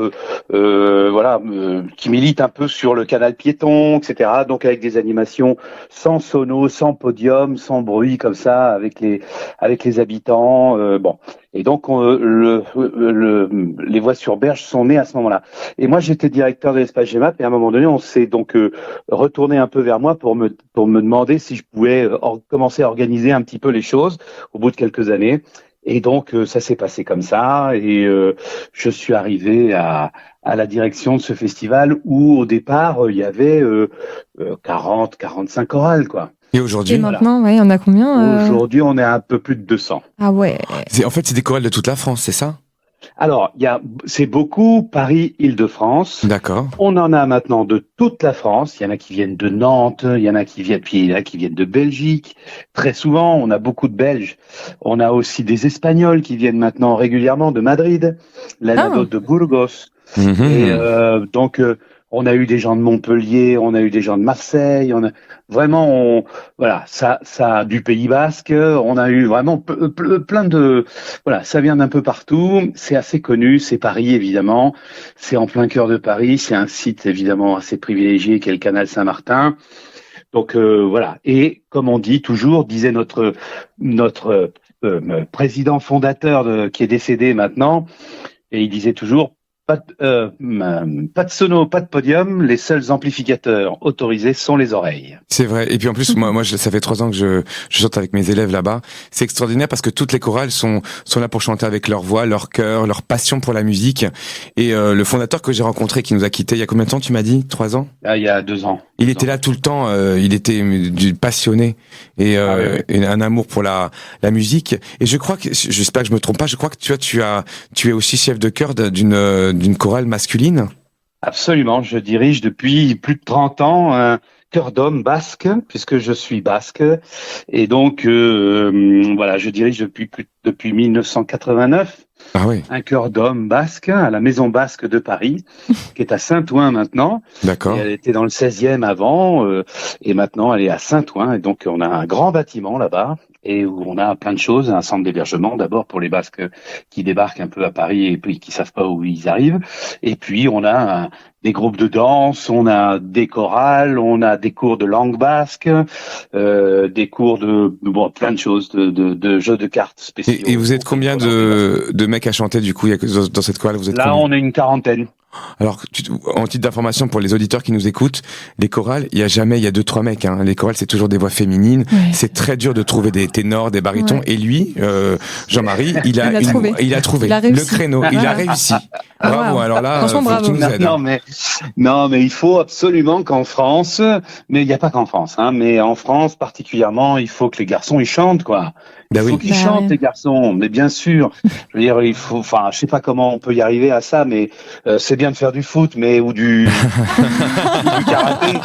qui militent un peu sur le canal piéton, etc. Donc avec des animations sans sono, sans podium, sans bruit comme ça, avec les habitants. Et donc les Voix sur Berge sont nées à ce moment-là. Et moi j'étais directeur de l'espace GEMAP et à un moment donné on s'est donc retourné un peu vers moi pour me demander si je pouvais commencer à organiser un petit peu les choses au bout de quelques années. Et donc ça s'est passé comme ça et je suis arrivé à la direction de ce festival où au départ il y avait 40-45 chorales quoi.
Et aujourd'hui?
Et maintenant, ouais, on a combien
Aujourd'hui, on est à un peu plus de 200.
Ah ouais.
En fait, c'est des chorales de toute la France, c'est ça?
Alors, c'est beaucoup Paris-Île-de-France.
D'accord.
On en a maintenant de toute la France. Il y en a qui viennent de Nantes, il y en a qui viennent de Belgique. Très souvent, on a beaucoup de Belges. On a aussi des Espagnols qui viennent maintenant régulièrement de Madrid, l'Anadote de Burgos. Et donc, on a eu des gens de Montpellier, on a eu des gens de Marseille, voilà, ça du Pays Basque, on a eu vraiment plein de, voilà, ça vient d'un peu partout, c'est assez connu, c'est Paris évidemment, c'est en plein cœur de Paris, c'est un site évidemment assez privilégié qui est le canal Saint-Martin. Donc voilà, et comme on dit toujours, disait notre président fondateur qui est décédé maintenant, et il disait toujours, pas de sono, pas de podium, les seuls amplificateurs autorisés sont les oreilles.
C'est vrai. Et puis en plus, moi, ça fait 3 ans que je chante avec mes élèves là-bas. C'est extraordinaire parce que toutes les chorales sont là pour chanter avec leur voix, leur cœur, leur passion pour la musique. Et le fondateur que j'ai rencontré, qui nous a quittés il y a combien de temps, tu m'as dit? 3 ans?
Il y a 2 ans.
Il était là tout le temps. Il était passionné et un amour pour la musique. Et je crois que, j'espère que je me trompe pas, je crois que tu es aussi chef de chœur d'une chorale masculine.
Absolument, je dirige depuis plus de 30 ans un chœur d'hommes basque, puisque je suis basque, et donc voilà, je dirige depuis 1989 un chœur d'hommes basque à la Maison Basque de Paris, qui est à Saint-Ouen maintenant.
D'accord.
Et elle était dans le 16e avant, et maintenant elle est à Saint-Ouen, et donc on a un grand bâtiment là-bas, et où on a plein de choses, un centre d'hébergement d'abord pour les Basques qui débarquent un peu à Paris et puis qui savent pas où ils arrivent, et puis on a des groupes de danse, on a des chorales, on a des cours de langue basque, des cours de plein de choses, de jeux de cartes spéciaux.
Et vous êtes combien de mecs à chanter du coup dans cette chorale? Vous êtes
là,
combien?
on est une quarantaine.
Alors, en titre d'information pour les auditeurs qui nous écoutent, les chorales, il y a 2-3 mecs. Hein. Les chorales, c'est toujours des voix féminines. Ouais. C'est très dur de trouver des ténors, des barytons. Ouais. Et lui, Jean-Marie, il a trouvé le créneau. Il a réussi. Bravo. Alors là,
franchement, bravo.
Nous aide.
Non, mais il faut absolument qu'en France, mais il n'y a pas qu'en France, hein, mais en France particulièrement, il faut que les garçons ils chantent, quoi. Il faut qu'ils chantent, les garçons. Mais bien sûr, je veux dire, je sais pas comment on peut y arriver à ça, mais c'est bien de faire du foot, ou du karaté.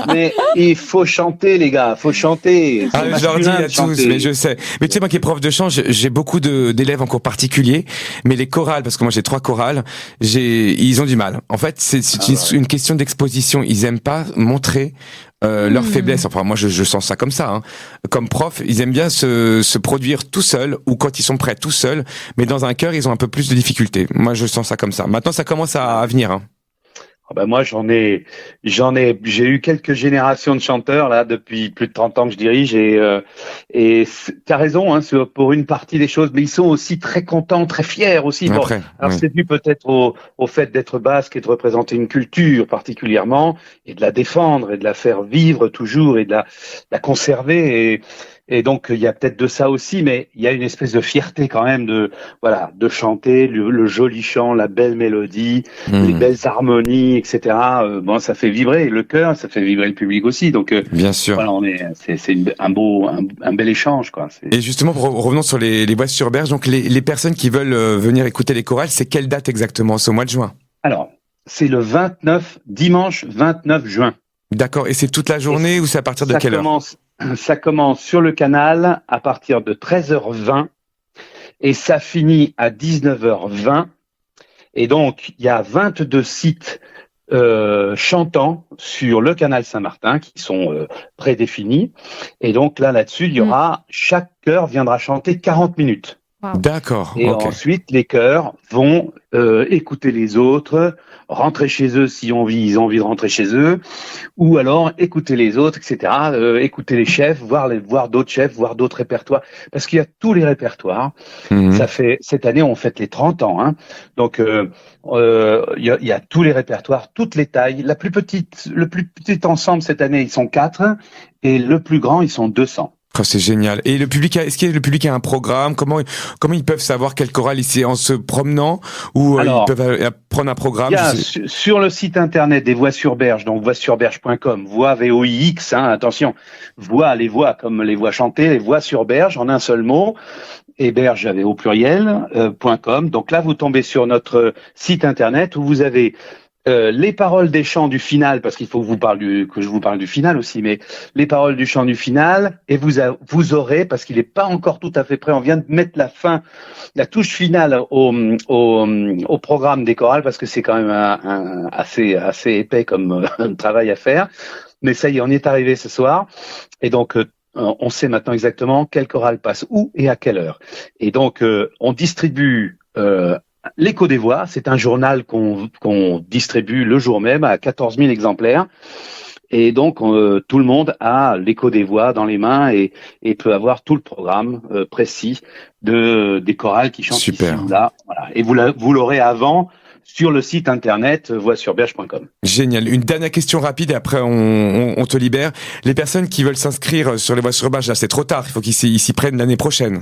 Mais il faut chanter, les gars, faut chanter.
Je leur dis à tous, mais je sais. Mais tu sais, moi qui est prof de chant, j'ai beaucoup d'élèves en cours particulier, mais les chorales, parce que moi j'ai 3 chorales, ils ont du mal. En fait, c'est une question d'exposition. Ils aiment pas montrer leur faiblesse. Enfin, moi, je sens ça comme ça. Hein. Comme prof, ils aiment bien se produire tout seuls ou quand ils sont prêts tout seuls. Mais dans un chœur, ils ont un peu plus de difficultés. Moi, je sens ça comme ça. Maintenant, ça commence à venir. Hein.
Moi, j'ai eu quelques générations de chanteurs là depuis plus de 30 ans que je dirige et t'as raison hein, pour une partie des choses, mais ils sont aussi très contents, très fiers aussi.
Après,
alors c'est dû peut-être au fait d'être basque et de représenter une culture particulièrement et de la défendre et de la faire vivre toujours et de la conserver et donc il y a peut-être de ça aussi, mais il y a une espèce de fierté quand même de chanter le joli chant, la belle mélodie, les belles harmonies, etc. Ça fait vibrer le cœur, ça fait vibrer le public aussi. Donc
bien sûr.
Voilà, c'est un bel échange quoi.
Et justement, revenons sur les Bois-sur-Berge. Donc les personnes qui veulent venir écouter les chorales, c'est quelle date exactement? C'est au mois de juin?
Alors c'est le dimanche 29 juin.
D'accord. Et c'est toute la journée ou c'est à partir de quelle heure?
Ça commence sur le canal à partir de 13h20 et ça finit à 19h20. Et donc, il y a 22 sites chantants sur le canal Saint-Martin qui sont prédéfinis. Et donc là-dessus, il y aura, chaque chœur viendra chanter 40 minutes.
Wow. D'accord.
Et ensuite, les chœurs vont écouter les autres, rentrer chez eux si ils ont envie de rentrer chez eux, ou alors écouter les autres, etc. Écouter les chefs, voir d'autres chefs, voir d'autres répertoires, parce qu'il y a tous les répertoires. Ça fait cette année on fête les 30 ans, hein. Donc il y a tous les répertoires, toutes les tailles. Le plus petit ensemble cette année ils sont 4 et le plus grand ils sont 200.
Oh, c'est génial. Et le public, est-ce que le public a un programme? Comment ils peuvent savoir quelle chorale c'est en se promenant ou ils peuvent prendre un programme?
Sur le site internet des Voix sur Berge, donc voixsurberge.com, voix VOIX, attention, les voix comme les voix chantées, les Voix sur Berge en un seul mot. Et berge au pluriel .com. Donc là, vous tombez sur notre site internet où vous avez les paroles des chants du final, parce qu'il faut que je vous parle du final aussi, mais les paroles du chant du final, et vous aurez, parce qu'il n'est pas encore tout à fait prêt, on vient de mettre la touche finale au programme des chorales, parce que c'est quand même assez épais comme travail à faire. Mais ça y est, on y est arrivé ce soir. Et donc, on sait maintenant exactement quelle chorale passe où et à quelle heure. Et donc, on distribue l'Écho des Voix. C'est un journal qu'on distribue le jour même à 14 000 exemplaires. Et donc, tout le monde a l'Écho des Voix dans les mains et peut avoir tout le programme précis des chorales qui chantent ici ou là. Voilà. Et vous l'aurez avant sur le site internet voixsurberge.com.
Génial. Une dernière question rapide et après on te libère. Les personnes qui veulent s'inscrire sur les Voix sur Berge, là c'est trop tard, il faut qu'ils s'y prennent l'année prochaine.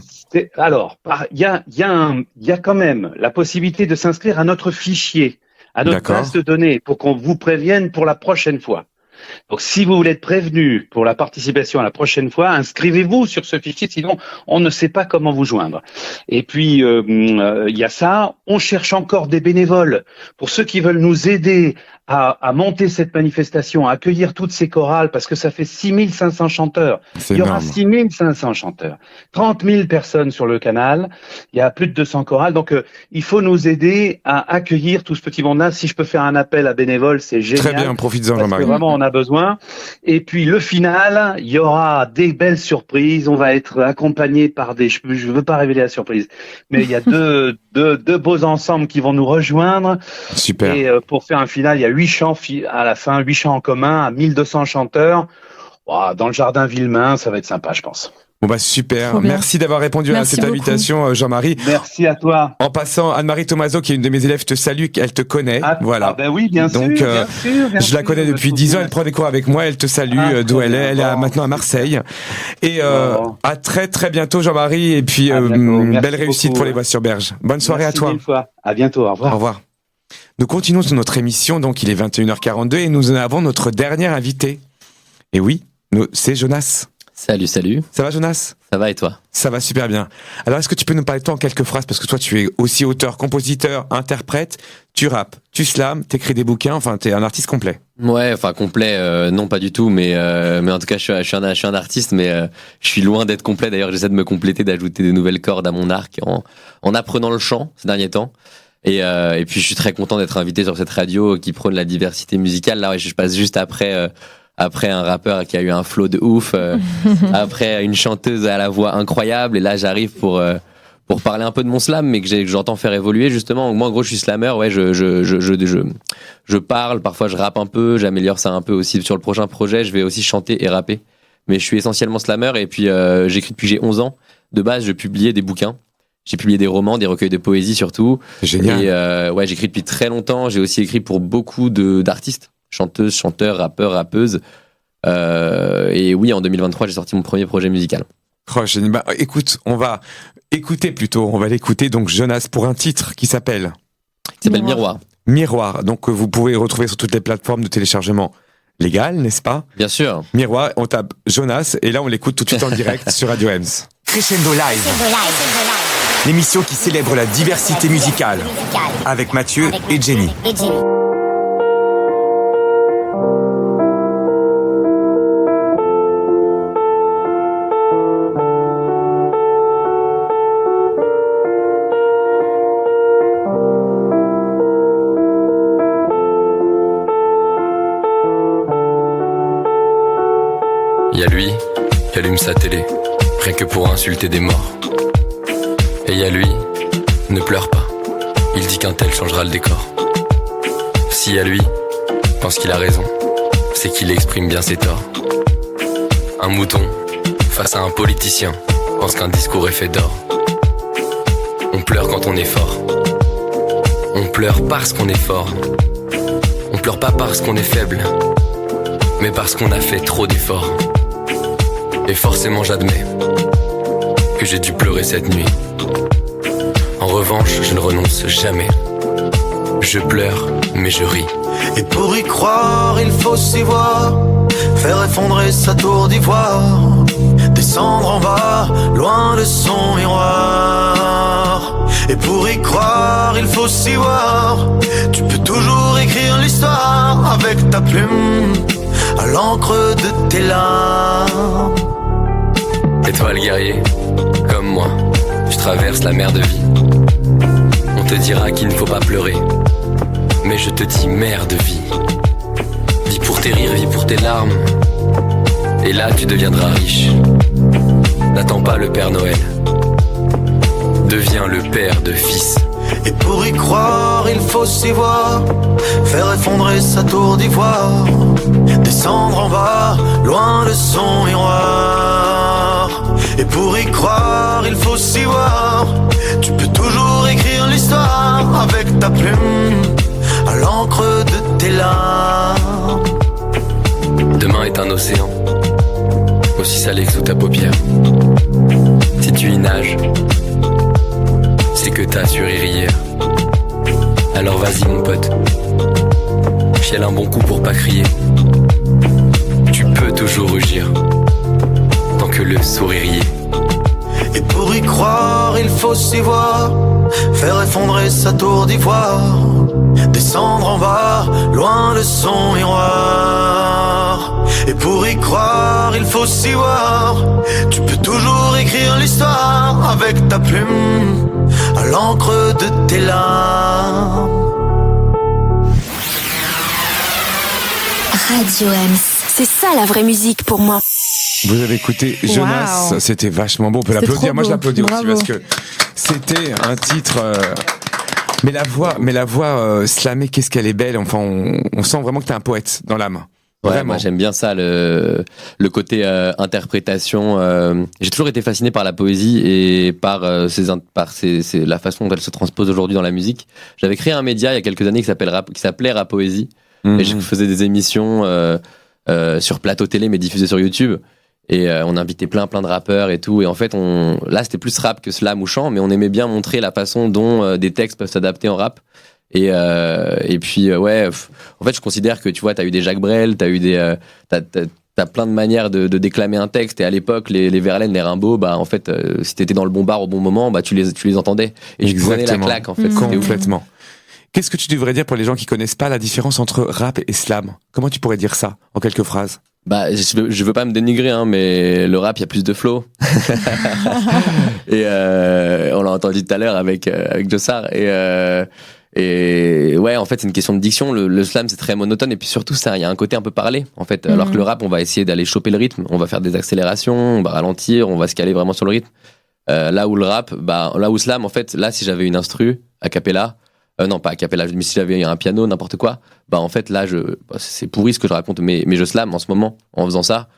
Alors, il y a quand même la possibilité de s'inscrire à notre fichier, à notre base de données, pour qu'on vous prévienne pour la prochaine fois. Donc, si vous voulez être prévenu pour la participation à la prochaine fois, inscrivez-vous sur ce fichier, sinon on ne sait pas comment vous joindre. Et puis, il y a ça. On cherche encore des bénévoles pour ceux qui veulent nous aider à monter cette manifestation, à accueillir toutes ces chorales, parce que ça fait 6500 chanteurs. Il y aura 6500 chanteurs. 30 000 personnes sur le canal. Il y a plus de 200 chorales. Donc, il faut nous aider à accueillir tout ce petit monde-là. Si je peux faire un appel à bénévoles, c'est génial.
Très bien, profites-en, Jean-Marie.
Vraiment, on a besoin. Et puis, le final, il y aura des belles surprises. On va être accompagné par je veux pas révéler la surprise, mais il y a deux beaux ensembles qui vont nous rejoindre.
Super.
Et pour faire un final, il y a 8 chants à la fin, 8 chants en commun à 1200 chanteurs. Wow, dans le jardin Villemain, ça va être sympa, je pense.
Bon bah super, merci d'avoir répondu à cette invitation, Jean-Marie.
Merci à toi.
En passant, Anne-Marie Tomaso, qui est une de mes élèves, te salue, elle te connaît. Voilà.
Ben oui, bien sûr.
Donc,
bien sûr,
je la connais depuis 10 ans, elle prend des cours avec moi, elle te salue d'où elle est. Elle est maintenant à Marseille. Et à très très bientôt, Jean-Marie, et puis belle réussite pour les Voix sur Berge. Bonne soirée à toi.
À bientôt, au revoir.
Au revoir. Nous continuons sur notre émission, donc il est 21h42 et nous en avons notre dernier invité. Et oui, c'est Jonas.
Salut.
Ça va, Jonas?
Ça va et toi?
Ça va super bien. Alors, est-ce que tu peux nous parler de toi en quelques phrases? Parce que toi, tu es aussi auteur, compositeur, interprète, tu rappes, tu slams, t'écris des bouquins, enfin, t'es un artiste complet.
Ouais, enfin, complet, non, pas du tout, mais en tout cas, je suis un artiste, mais je suis loin d'être complet. D'ailleurs, j'essaie de me compléter, d'ajouter des nouvelles cordes à mon arc en apprenant le chant ces derniers temps. Et puis, je suis très content d'être invité sur cette radio qui prône la diversité musicale. Là, je passe juste après un rappeur qui a eu un flow de ouf, après une chanteuse à la voix incroyable, et là j'arrive pour parler un peu de mon slam, mais que j'entends faire évoluer justement. Moi en gros je suis slammer, ouais, je parle, parfois je rappe un peu, j'améliore ça un peu aussi sur le prochain projet, je vais aussi chanter et rapper, mais je suis essentiellement slammer. Et puis j'écris depuis que j'ai 11 ans. De base je publiais des bouquins, j'ai publié des romans, des recueils de poésie surtout.
Génial.
Et ouais, j'écris depuis très longtemps, j'ai aussi écrit pour beaucoup d'artistes, chanteuses, chanteurs, rappeurs, rappeuses. Et oui, en 2023, j'ai sorti mon premier projet musical.
Oh, génial. Bah, écoute, on va l'écouter, donc Jonas, pour un titre qui s'appelle
Miroir.
Miroir, donc vous pouvez retrouver sur toutes les plateformes de téléchargement légales, n'est-ce pas?
Bien sûr.
Miroir, on tape Jonas, et là on l'écoute tout de suite en direct sur Radio Ems.
Crescendo Live. L'émission qui célèbre la diversité musicale. Avec Mathieu et Jenny.
Y'a lui qui allume sa télé, rien que pour insulter des morts. Et y'a lui, ne pleure pas, il dit qu'un tel changera le décor. Si y'a lui, pense qu'il a raison, c'est qu'il exprime bien ses torts. Un mouton, face à un politicien, pense qu'un discours est fait d'or. On pleure quand on est fort, on pleure parce qu'on est fort. On pleure pas parce qu'on est faible, mais parce qu'on a fait trop d'efforts. Et forcément j'admets que j'ai dû pleurer cette nuit. En revanche, je ne renonce jamais. Je pleure, mais je ris.
Et pour y croire, il faut s'y voir, faire effondrer sa tour d'ivoire, descendre en bas, loin de son miroir. Et pour y croire, il faut s'y voir, tu peux toujours écrire l'histoire avec ta plume, à l'encre de tes larmes.
Et toi le guerrier, comme moi, je traverse la mer de vie. On te dira qu'il ne faut pas pleurer, mais je te dis mer de vie. Vis pour tes rires, vis pour tes larmes, et là tu deviendras riche. N'attends pas le Père Noël, deviens le père de fils.
Et pour y croire, il faut s'y voir, faire effondrer sa tour d'ivoire, descendre en bas, loin de son miroir. Et pour y croire, il faut s'y voir, tu peux toujours écrire l'histoire avec ta plume, à l'encre de tes larmes.
Demain est un océan, aussi salé que sous ta paupière. Si tu y nages, c'est que t'as su rire hier. Alors vas-y mon pote, fiale un bon coup pour pas crier. Tu peux toujours rugir, tant que le sourire y est.
Et pour y croire, il faut s'y voir, faire effondrer sa tour d'ivoire, descendre en bas, loin de son miroir. Et pour y croire, il faut s'y voir, tu peux toujours écrire l'histoire avec ta plume, à l'encre de tes larmes.
Radio M, c'est ça la vraie musique pour moi.
Vous avez écouté Jonas,
Wow.
C'était vachement beau. On peut
C'est
l'applaudir.
trop
Moi, je
beau.
l'applaudis aussi
Bravo.
parce que c'était un titre. Mais la voix slamée, qu'est-ce qu'elle est belle. Enfin, on sent vraiment que t'es un poète dans l'âme.
Ouais,
Vraiment.
moi j'aime bien ça, le côté interprétation. J'ai toujours été fasciné par la poésie et par la façon dont elle se transpose aujourd'hui dans la musique. J'avais créé un média il y a quelques années qui s'appelait Rap Poésie. Et je faisais des émissions sur plateau télé mais diffusées sur YouTube. Et on invitait plein de rappeurs et tout. Et en fait, là c'était plus rap que slam ou chant, mais on aimait bien montrer la façon dont des textes peuvent s'adapter en rap. Et puis ouais, en fait je considère que tu vois, t'as eu des Jacques Brel, t'as eu des t'as plein de manières de déclamer un texte. Et à l'époque les Verlaine, les Rimbaud, bah en fait si t'étais dans le bon bar au bon moment, bah tu les entendais et tu prenais la claque en fait. C'était ouf.
Complètement. Qu'est-ce que tu devrais dire pour les gens qui connaissent pas la différence entre rap et slam? Comment tu pourrais dire ça en quelques phrases?
Bah, je veux pas me dénigrer, hein, mais le rap, il y a plus de flow. Et on l'a entendu tout à l'heure avec Jossard. Et ouais, en fait, c'est une question de diction. Le slam, c'est très monotone. Et puis surtout, il y a un côté un peu parlé, en fait. Alors que le rap, on va essayer d'aller choper le rythme. On va faire des accélérations, on va ralentir, on va se caler vraiment sur le rythme. Là où le rap, là où slam, en fait, là, si j'avais une instru, a cappella, non, pas a cappella, mais si j'avais un piano, n'importe quoi, en fait, là, c'est pourri ce que je raconte, mais je slam en ce moment, en faisant ça.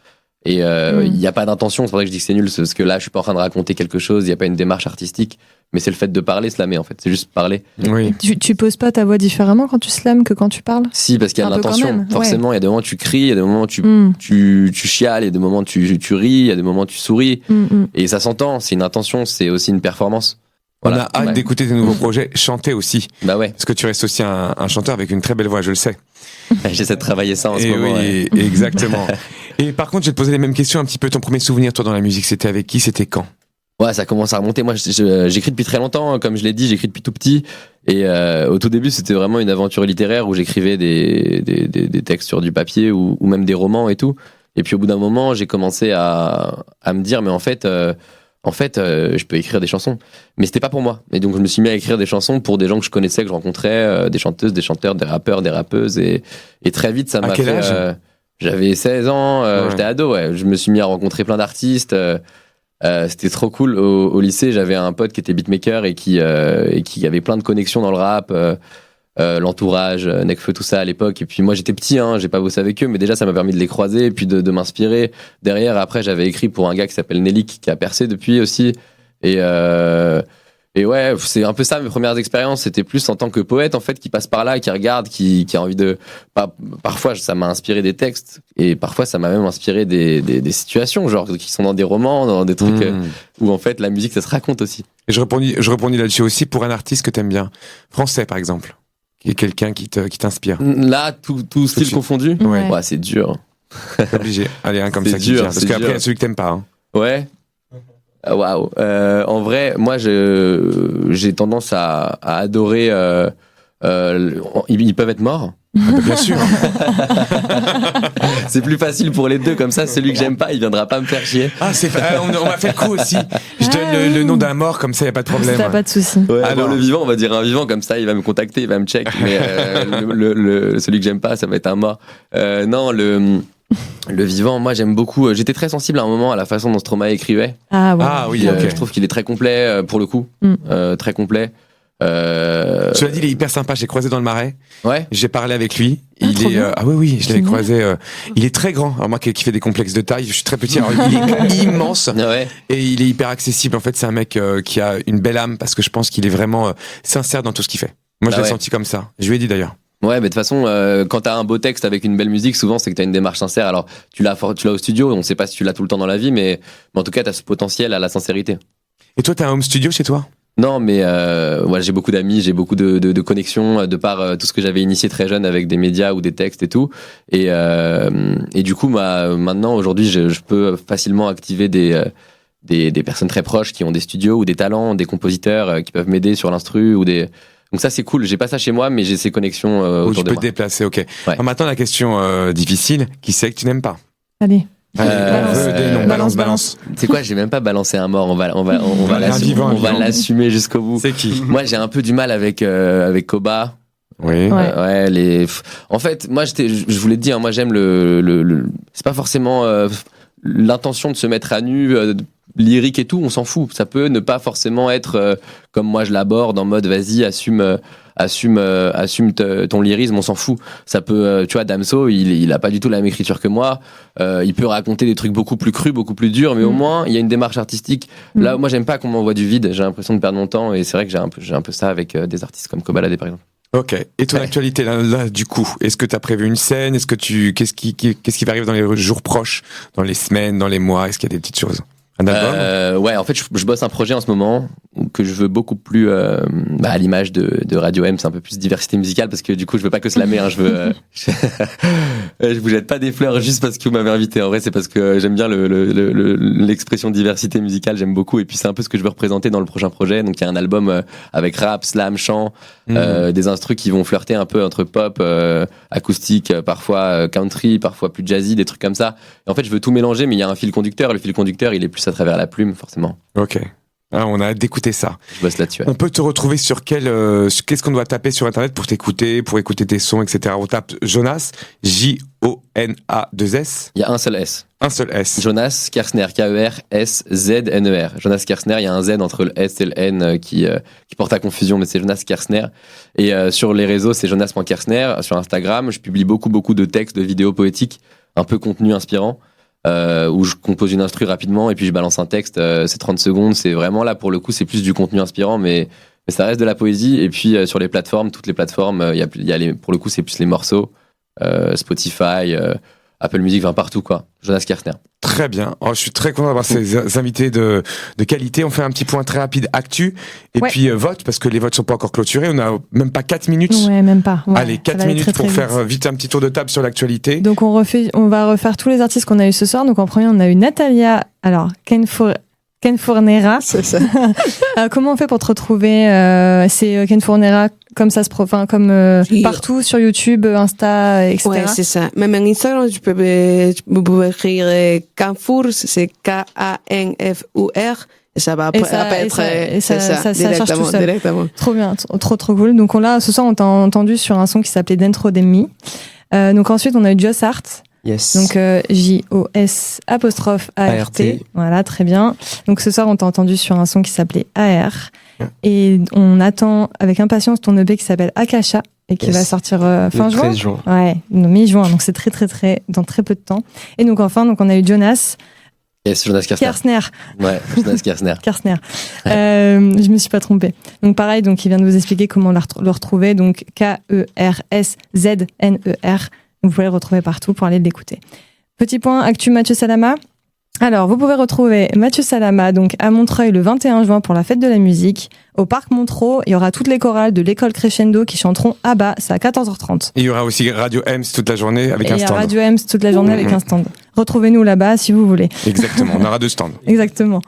Et il n'y a pas d'intention, c'est pour ça que je dis que c'est nul, parce que là, je suis pas en train de raconter quelque chose, il n'y a pas une démarche artistique, mais c'est le fait de parler, slammer, en fait, c'est juste parler.
Oui.
Tu poses pas ta voix différemment quand tu slams que quand tu parles?
Si, parce qu'il y a de
Un peu quand
l'intention,
même,
forcément, il y a des moments où tu cries, il y a des moments où tu chiales, il y a des moments où tu ris, il y a des moments où tu souris, et ça s'entend, c'est une intention, c'est aussi une performance. Voilà.
On a hâte d'écouter tes nouveaux projets, chanter aussi.
Bah ouais.
Parce que tu restes aussi un chanteur avec une très belle voix, je le sais.
J'essaie de travailler ça en ce moment.
Oui,
ouais.
exactement. Et par contre, je vais te poser les mêmes questions un petit peu. Ton premier souvenir, toi, dans la musique, c'était avec qui? C'était quand?
Ouais, ça commence à remonter. Moi, j'écris depuis très longtemps. Comme je l'ai dit, j'écris depuis tout petit. Et au tout début, c'était vraiment une aventure littéraire où j'écrivais des textes sur du papier ou même des romans et tout. Et puis au bout d'un moment, j'ai commencé à me dire, mais en fait, je peux écrire des chansons, mais c'était pas pour moi. Et donc je me suis mis à écrire des chansons pour des gens que je connaissais, que je rencontrais, des chanteuses, des chanteurs, des rappeurs, des rappeuses, et très vite ça m'a fait.
Âge
j'avais 16 ans, j'étais ado, ouais. Je me suis mis à rencontrer plein d'artistes. C'était trop cool. Au lycée, j'avais un pote qui était beatmaker et qui avait plein de connexions dans le rap. L'entourage, Nekfeu, tout ça à l'époque. Et puis moi j'étais petit, j'ai pas bossé avec eux, mais déjà ça m'a permis de les croiser et puis de m'inspirer. Derrière, après, j'avais écrit pour un gars qui s'appelle Nelik, qui a percé depuis aussi. Et ouais, ouais, c'est un peu ça mes premières expériences. C'était plus en tant que poète en fait qui passe par là, qui regarde, qui a envie de. Parfois ça m'a inspiré des textes et parfois ça m'a même inspiré des situations genre qui sont dans des romans, dans des trucs où en fait la musique ça se raconte aussi.
Et je répondis là-dessus aussi pour un artiste que t'aimes bien, français par exemple, qui est quelqu'un qui t'inspire.
Là tout style confondu. Ouais, c'est dur.
T'es obligé. Allez, un comme
c'est
ça qui vient. Parce qu'après il y a celui que t'aimes pas. Hein.
Ouais. Waouh. En vrai, moi, j'ai tendance à adorer. Ils peuvent être morts.
Bien sûr.
C'est plus facile pour les deux, comme ça, celui que j'aime pas, il viendra pas me faire chier.
Ah, on m'a fait le coup aussi. Je donne le nom d'un mort, comme ça, y a pas de problème.
T'as pas de souci.
Ouais, alors le vivant, on va dire un vivant, comme ça, il va me contacter, il va me check. Mais celui que j'aime pas, ça va être un mort. Non, le vivant, moi j'aime beaucoup. J'étais très sensible à un moment à la façon dont Stromae écrivait.
Ah, ouais.
Oui, ok.
Je trouve qu'il est très complet pour le coup. Très complet.
Cela dit, il est hyper sympa. J'ai croisé dans le Marais.
Ouais.
J'ai parlé avec lui. Oui, je l'avais croisé. Il est très grand. Alors moi qui fait des complexes de taille, je suis très petit. Alors il est immense.
Ouais.
Et il est hyper accessible. En fait, c'est un mec qui a une belle âme parce que je pense qu'il est vraiment sincère dans tout ce qu'il fait. Moi, je l'ai senti comme ça. Je lui ai dit d'ailleurs.
Ouais, mais de toute façon, quand t'as un beau texte avec une belle musique, souvent c'est que t'as une démarche sincère. Alors, tu l'as au studio, on sait pas si tu l'as tout le temps dans la vie, mais en tout cas, t'as ce potentiel à la sincérité.
Et toi, t'as un home studio chez toi ?
Non, mais j'ai beaucoup d'amis, j'ai beaucoup de connexions de par tout ce que j'avais initié très jeune avec des médias ou des textes et tout. Et du coup, maintenant, aujourd'hui, je peux facilement activer des personnes très proches qui ont des studios ou des talents, des compositeurs qui peuvent m'aider sur l'instru ou des... Donc ça c'est cool, j'ai pas ça chez moi mais j'ai ces connexions autour de moi.
Tu peux te déplacer, ok.
Ouais.
Alors maintenant la question difficile, qui c'est que tu n'aimes pas ?
Allez.
Balance.
C'est quoi, j'ai même pas balancé un mort, on va l'assumer jusqu'au bout.
C'est qui ?
Moi j'ai un peu du mal avec Koba.
Oui.
En fait, moi je voulais te dire, moi j'aime c'est pas forcément l'intention de se mettre à nu lyrique et tout, on s'en fout. Ça peut ne pas forcément être comme moi je l'aborde en mode vas-y assume ton lyrisme, on s'en fout. Ça peut, tu vois, Damso, il a pas du tout la même écriture que moi. Il peut raconter des trucs beaucoup plus crus, beaucoup plus durs, mais au moins il y a une démarche artistique. Là, moi j'aime pas qu'on m'envoie du vide. J'ai l'impression de perdre mon temps et c'est vrai que j'ai un peu ça avec des artistes comme Kobalade par exemple.
Ok. Et ton actualité là, du coup, est-ce que tu as prévu une scène ? Est-ce que qu'est-ce qui va arriver dans les jours proches, dans les semaines, dans les mois ? Est-ce qu'il y a des petites choses ? Un album ?
Ouais, en fait, je bosse un projet en ce moment que je veux beaucoup plus à l'image de Radio M, c'est un peu plus diversité musicale parce que du coup, je veux pas que slammer. Je vous jette pas des fleurs juste parce que vous m'avez invité. En vrai, c'est parce que j'aime bien l'expression diversité musicale, j'aime beaucoup. Et puis c'est un peu ce que je veux représenter dans le prochain projet. Donc il y a un album avec rap, slam, chant, des instrus qui vont flirter un peu entre pop, acoustique, parfois country, parfois plus jazzy, des trucs comme ça. Et en fait, je veux tout mélanger, mais il y a un fil conducteur. Le fil conducteur, il est plus à travers la plume, forcément.
Ok. Ah, on a hâte d'écouter ça.
Je bosse là-dessus. Ouais.
On peut te retrouver sur qu'est-ce qu'on doit taper sur Internet pour t'écouter, pour écouter tes sons, etc. On tape Jonas, J-O-N-A-2-S.
Il y a un seul S.
Un seul S.
Jonas Kersner, K-E-R-S-Z-N-E-R. Jonas Kersner, il y a un Z entre le S et le N qui porte à confusion, mais c'est Jonas Kersner. Et sur les réseaux, c'est jonas.kersner. Sur Instagram, je publie beaucoup de textes, de vidéos poétiques, un peu contenu inspirant. Où je compose une instru rapidement et puis je balance un texte, c'est 30 secondes, c'est vraiment là pour le coup c'est plus du contenu inspirant mais ça reste de la poésie. Et puis sur les plateformes, toutes les plateformes, il y a pour le coup c'est plus les morceaux, Spotify, Apple Music, partout quoi. Jonas Kersner.
Très bien. Je suis très content d'avoir ces invités de qualité. On fait un petit point très rapide actu et puis vote parce que les votes sont pas encore clôturés. On a même pas 4 minutes.
Ouais, même pas. Ouais,
allez, 4 minutes très, très pour faire vite un petit tour de table sur l'actualité.
Donc on va refaire tous les artistes qu'on a eu ce soir. Donc en premier, on a eu Natalia, alors Ken Fournera.
C'est ça.
Comment on fait pour te retrouver c'est Ken Fournera comme ça partout sur YouTube, Insta, etc.
Ouais, c'est ça. Même en Instagram, vous pouvez écrire Canfour, c'est K-A-N-F-U-R. Et ça va apparaître.
Ça cherche tout seul.
Directement.
Trop bien, trop cool. Donc là, ce soir, on t'a entendu sur un son qui s'appelait Dentro de Mi. Donc ensuite, on a eu Joss Art.
Yes.
Donc J-O-S''A-R-T. Voilà, très bien. Donc ce soir, on t'a entendu sur un son qui s'appelait AR. Et on attend avec impatience ton EP qui s'appelle Akasha et qui va sortir fin juin.
13 juin.
Ouais, mi-juin. Donc c'est très dans très peu de temps. Et donc enfin, on a eu Jonas.
Yes, Jonas Kersner. Ouais, Jonas Kersner.
Kersner. Je me suis pas trompée. Donc pareil, donc il vient de vous expliquer comment le retrouver. Donc Kersznr. Vous pouvez le retrouver partout pour aller l'écouter. Petit point actu Mathieu Salama. Alors, vous pouvez retrouver Mathieu Salama donc à Montreuil le 21 juin pour la fête de la musique. Au parc Montreux, il y aura toutes les chorales de l'école Crescendo qui chanteront ABBA, c'est à 14h30.
Et il y aura aussi Radio Ems toute la journée avec un stand.
Il y a Radio Ems toute la journée avec un stand. Retrouvez-nous là-bas si vous voulez.
Exactement, on aura 2 stands.
Exactement.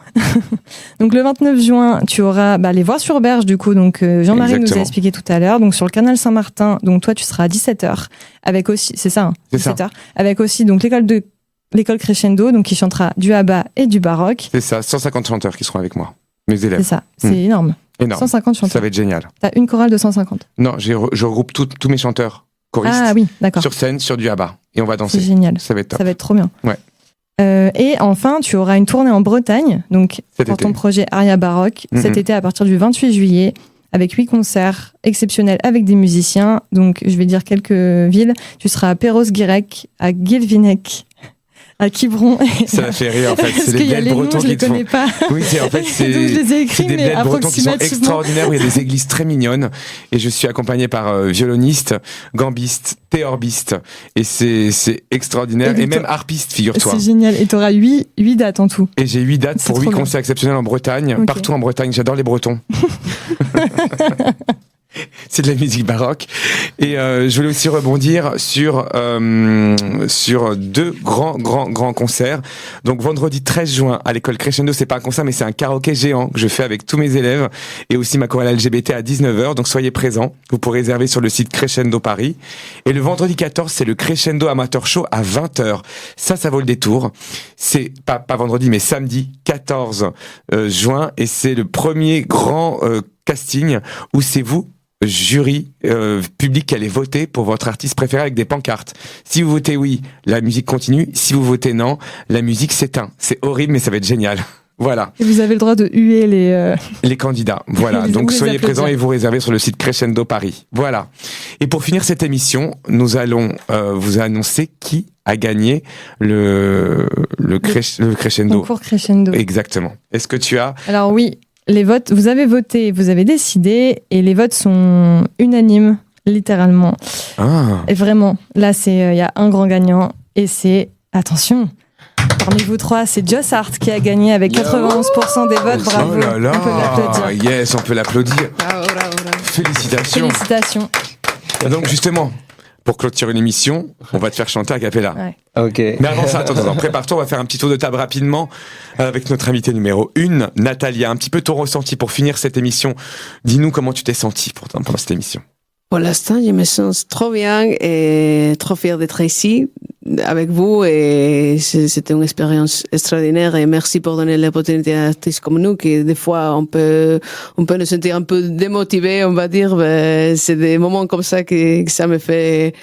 Donc le 29 juin, tu auras les Voix sur Berge du coup. Donc Jean-Marie nous a expliqué tout à l'heure. Donc sur le canal Saint-Martin, donc toi tu seras à 17h avec aussi, c'est ça, 17h, avec aussi donc l'école Crescendo, donc qui chantera du ABBA et du baroque.
C'est ça, 150 chanteurs qui seront avec moi, mes élèves.
C'est ça, c'est énorme. 150 chanteurs.
Ça va être génial.
T'as une chorale de 150.
Non, je regroupe tous mes chanteurs choristes.
Ah oui, d'accord.
Sur scène, sur du ABBA. Et on va danser.
C'est génial.
Ça va être top.
Ça va être trop bien.
Ouais.
Et enfin, tu auras une tournée en Bretagne, donc pour ton projet Aria Baroque, cet été à partir du 28 juillet, avec 8 concerts exceptionnels avec des musiciens. Donc, je vais dire quelques villes. Tu seras à Perros-Guirec, à Guilvinec, à Quiberon.
Ça m'a fait rire en fait. C'est des bleds bretons qui te font.
Pas.
Oui, c'est en fait c'est des bleds bretons qui sont extraordinaires où il y a des églises très mignonnes et je suis accompagné par violoniste, gambiste, théorbiste et c'est extraordinaire et même harpiste, figure-toi.
C'est génial et tu auras 8 dates en tout.
Et j'ai 8 dates pour 8 concerts exceptionnels en Bretagne, partout en Bretagne, j'adore les Bretons. C'est de la musique baroque. Et je voulais aussi rebondir sur 2 grands concerts. Donc vendredi 13 juin à l'école Crescendo, c'est pas un concert mais c'est un karaoké géant que je fais avec tous mes élèves et aussi ma chorale LGBT à 19h. Donc soyez présents. Vous pourrez réserver sur le site Crescendo Paris. Et le vendredi 14, c'est le Crescendo Amateur Show à 20h. Ça vaut le détour. C'est pas vendredi mais samedi 14 juin et c'est le premier grand casting où c'est vous jury public qui allez voter pour votre artiste préféré avec des pancartes. Si vous votez oui, la musique continue. Si vous votez non, la musique s'éteint. C'est horrible, mais ça va être génial. Voilà.
Et vous avez le droit de huer
les candidats. Voilà. Donc soyez présents et vous réservez sur le site Crescendo Paris. Voilà. Et pour finir cette émission, nous allons vous annoncer qui a gagné le Crescendo.
Concours Crescendo.
Exactement. Est-ce que tu as...
Alors oui. Les votes, vous avez voté, vous avez décidé, et les votes sont unanimes, littéralement.
Ah.
Et vraiment, là, il y a un grand gagnant, et c'est, attention, parmi vous 3, c'est Joss Art qui a gagné avec 91% des votes. Bravo.
Oh là là.
On peut l'applaudir.
Yes, on peut l'applaudir.
Bravo.
Félicitations. Et donc justement, pour clôturer l'émission, on va te faire chanter a cappella.
Ouais.
Ok.
Mais avant ça, attends, prépare-toi, on va faire un petit tour de table rapidement avec notre invité numéro 1, Natalia. Un petit peu ton ressenti pour finir cette émission. Dis-nous comment tu t'es sentie pendant cette émission.
Pour l'instant, je me sens trop bien et trop fière d'être ici avec vous et c'était une expérience extraordinaire et merci pour donner l'opportunité à artistes comme nous qui des fois on peut nous sentir un peu démotivés, on va dire, mais c'est des moments comme ça que ça me fait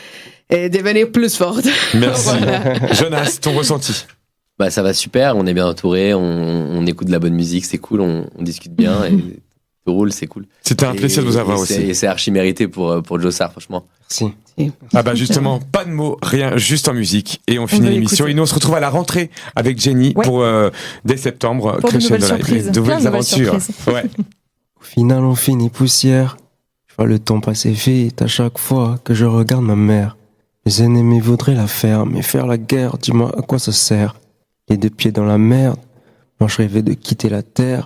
devenir plus forte.
Merci. Voilà. Jonas, ton ressenti?
Ça va super, on est bien entouré, on écoute de la bonne musique, c'est cool, on discute bien et tout roule, c'est cool.
C'était un plaisir de vous avoir aussi.
Et c'est archi mérité pour Jossard, franchement.
Merci.
Ah justement, pas de mots, rien, juste en musique. Et on finit l'émission. Et nous on se retrouve à la rentrée avec Jenny pour dès septembre,
pour de
nouvelles aventures. Ouais.
Au final on finit poussière. Je vois le temps passer vite à chaque fois que je regarde ma mère. Mes ennemis voudraient la faire, mais faire la guerre, dis-moi à quoi ça sert? Les 2 pieds dans la merde, moi je rêvais de quitter la terre.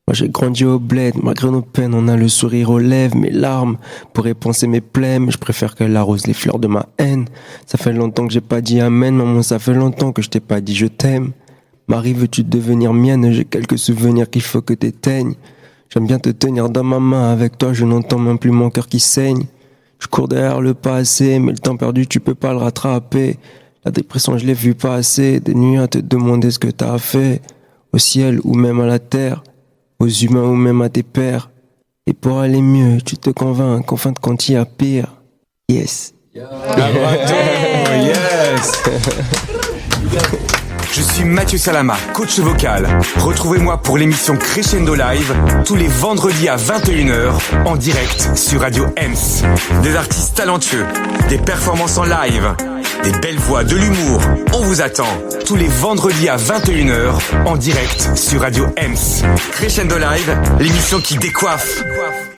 Moi j'ai grandi au bled, malgré nos peines, on a le sourire aux lèvres, mes larmes pourraient penser mes plaies, mais je préfère qu'elle arrose les fleurs de ma haine. Ça fait longtemps que j'ai pas dit amen, maman, ça fait longtemps que je t'ai pas dit je t'aime. Marie, veux-tu devenir mienne? J'ai quelques souvenirs qu'il faut que t'éteignes. J'aime bien te tenir dans ma main, avec toi je n'entends même plus mon cœur qui saigne. Je cours derrière le passé, mais le temps perdu tu peux pas le rattraper. La dépression je l'ai vu passer, des nuits à te demander ce que t'as fait, au ciel ou même à la terre. Aux humains ou même à tes pères. Et pour aller mieux, tu te convaincs qu'en fin de compte, il y a pire. Yes.
Yes. Je suis Mathieu Salama, coach vocal. Retrouvez-moi pour l'émission Crescendo Live tous les vendredis à 21h en direct sur Radio Ems. Des artistes talentueux, des performances en live, des belles voix, de l'humour. On vous attend tous les vendredis à 21h en direct sur Radio Ems. Crescendo Live, l'émission qui décoiffe.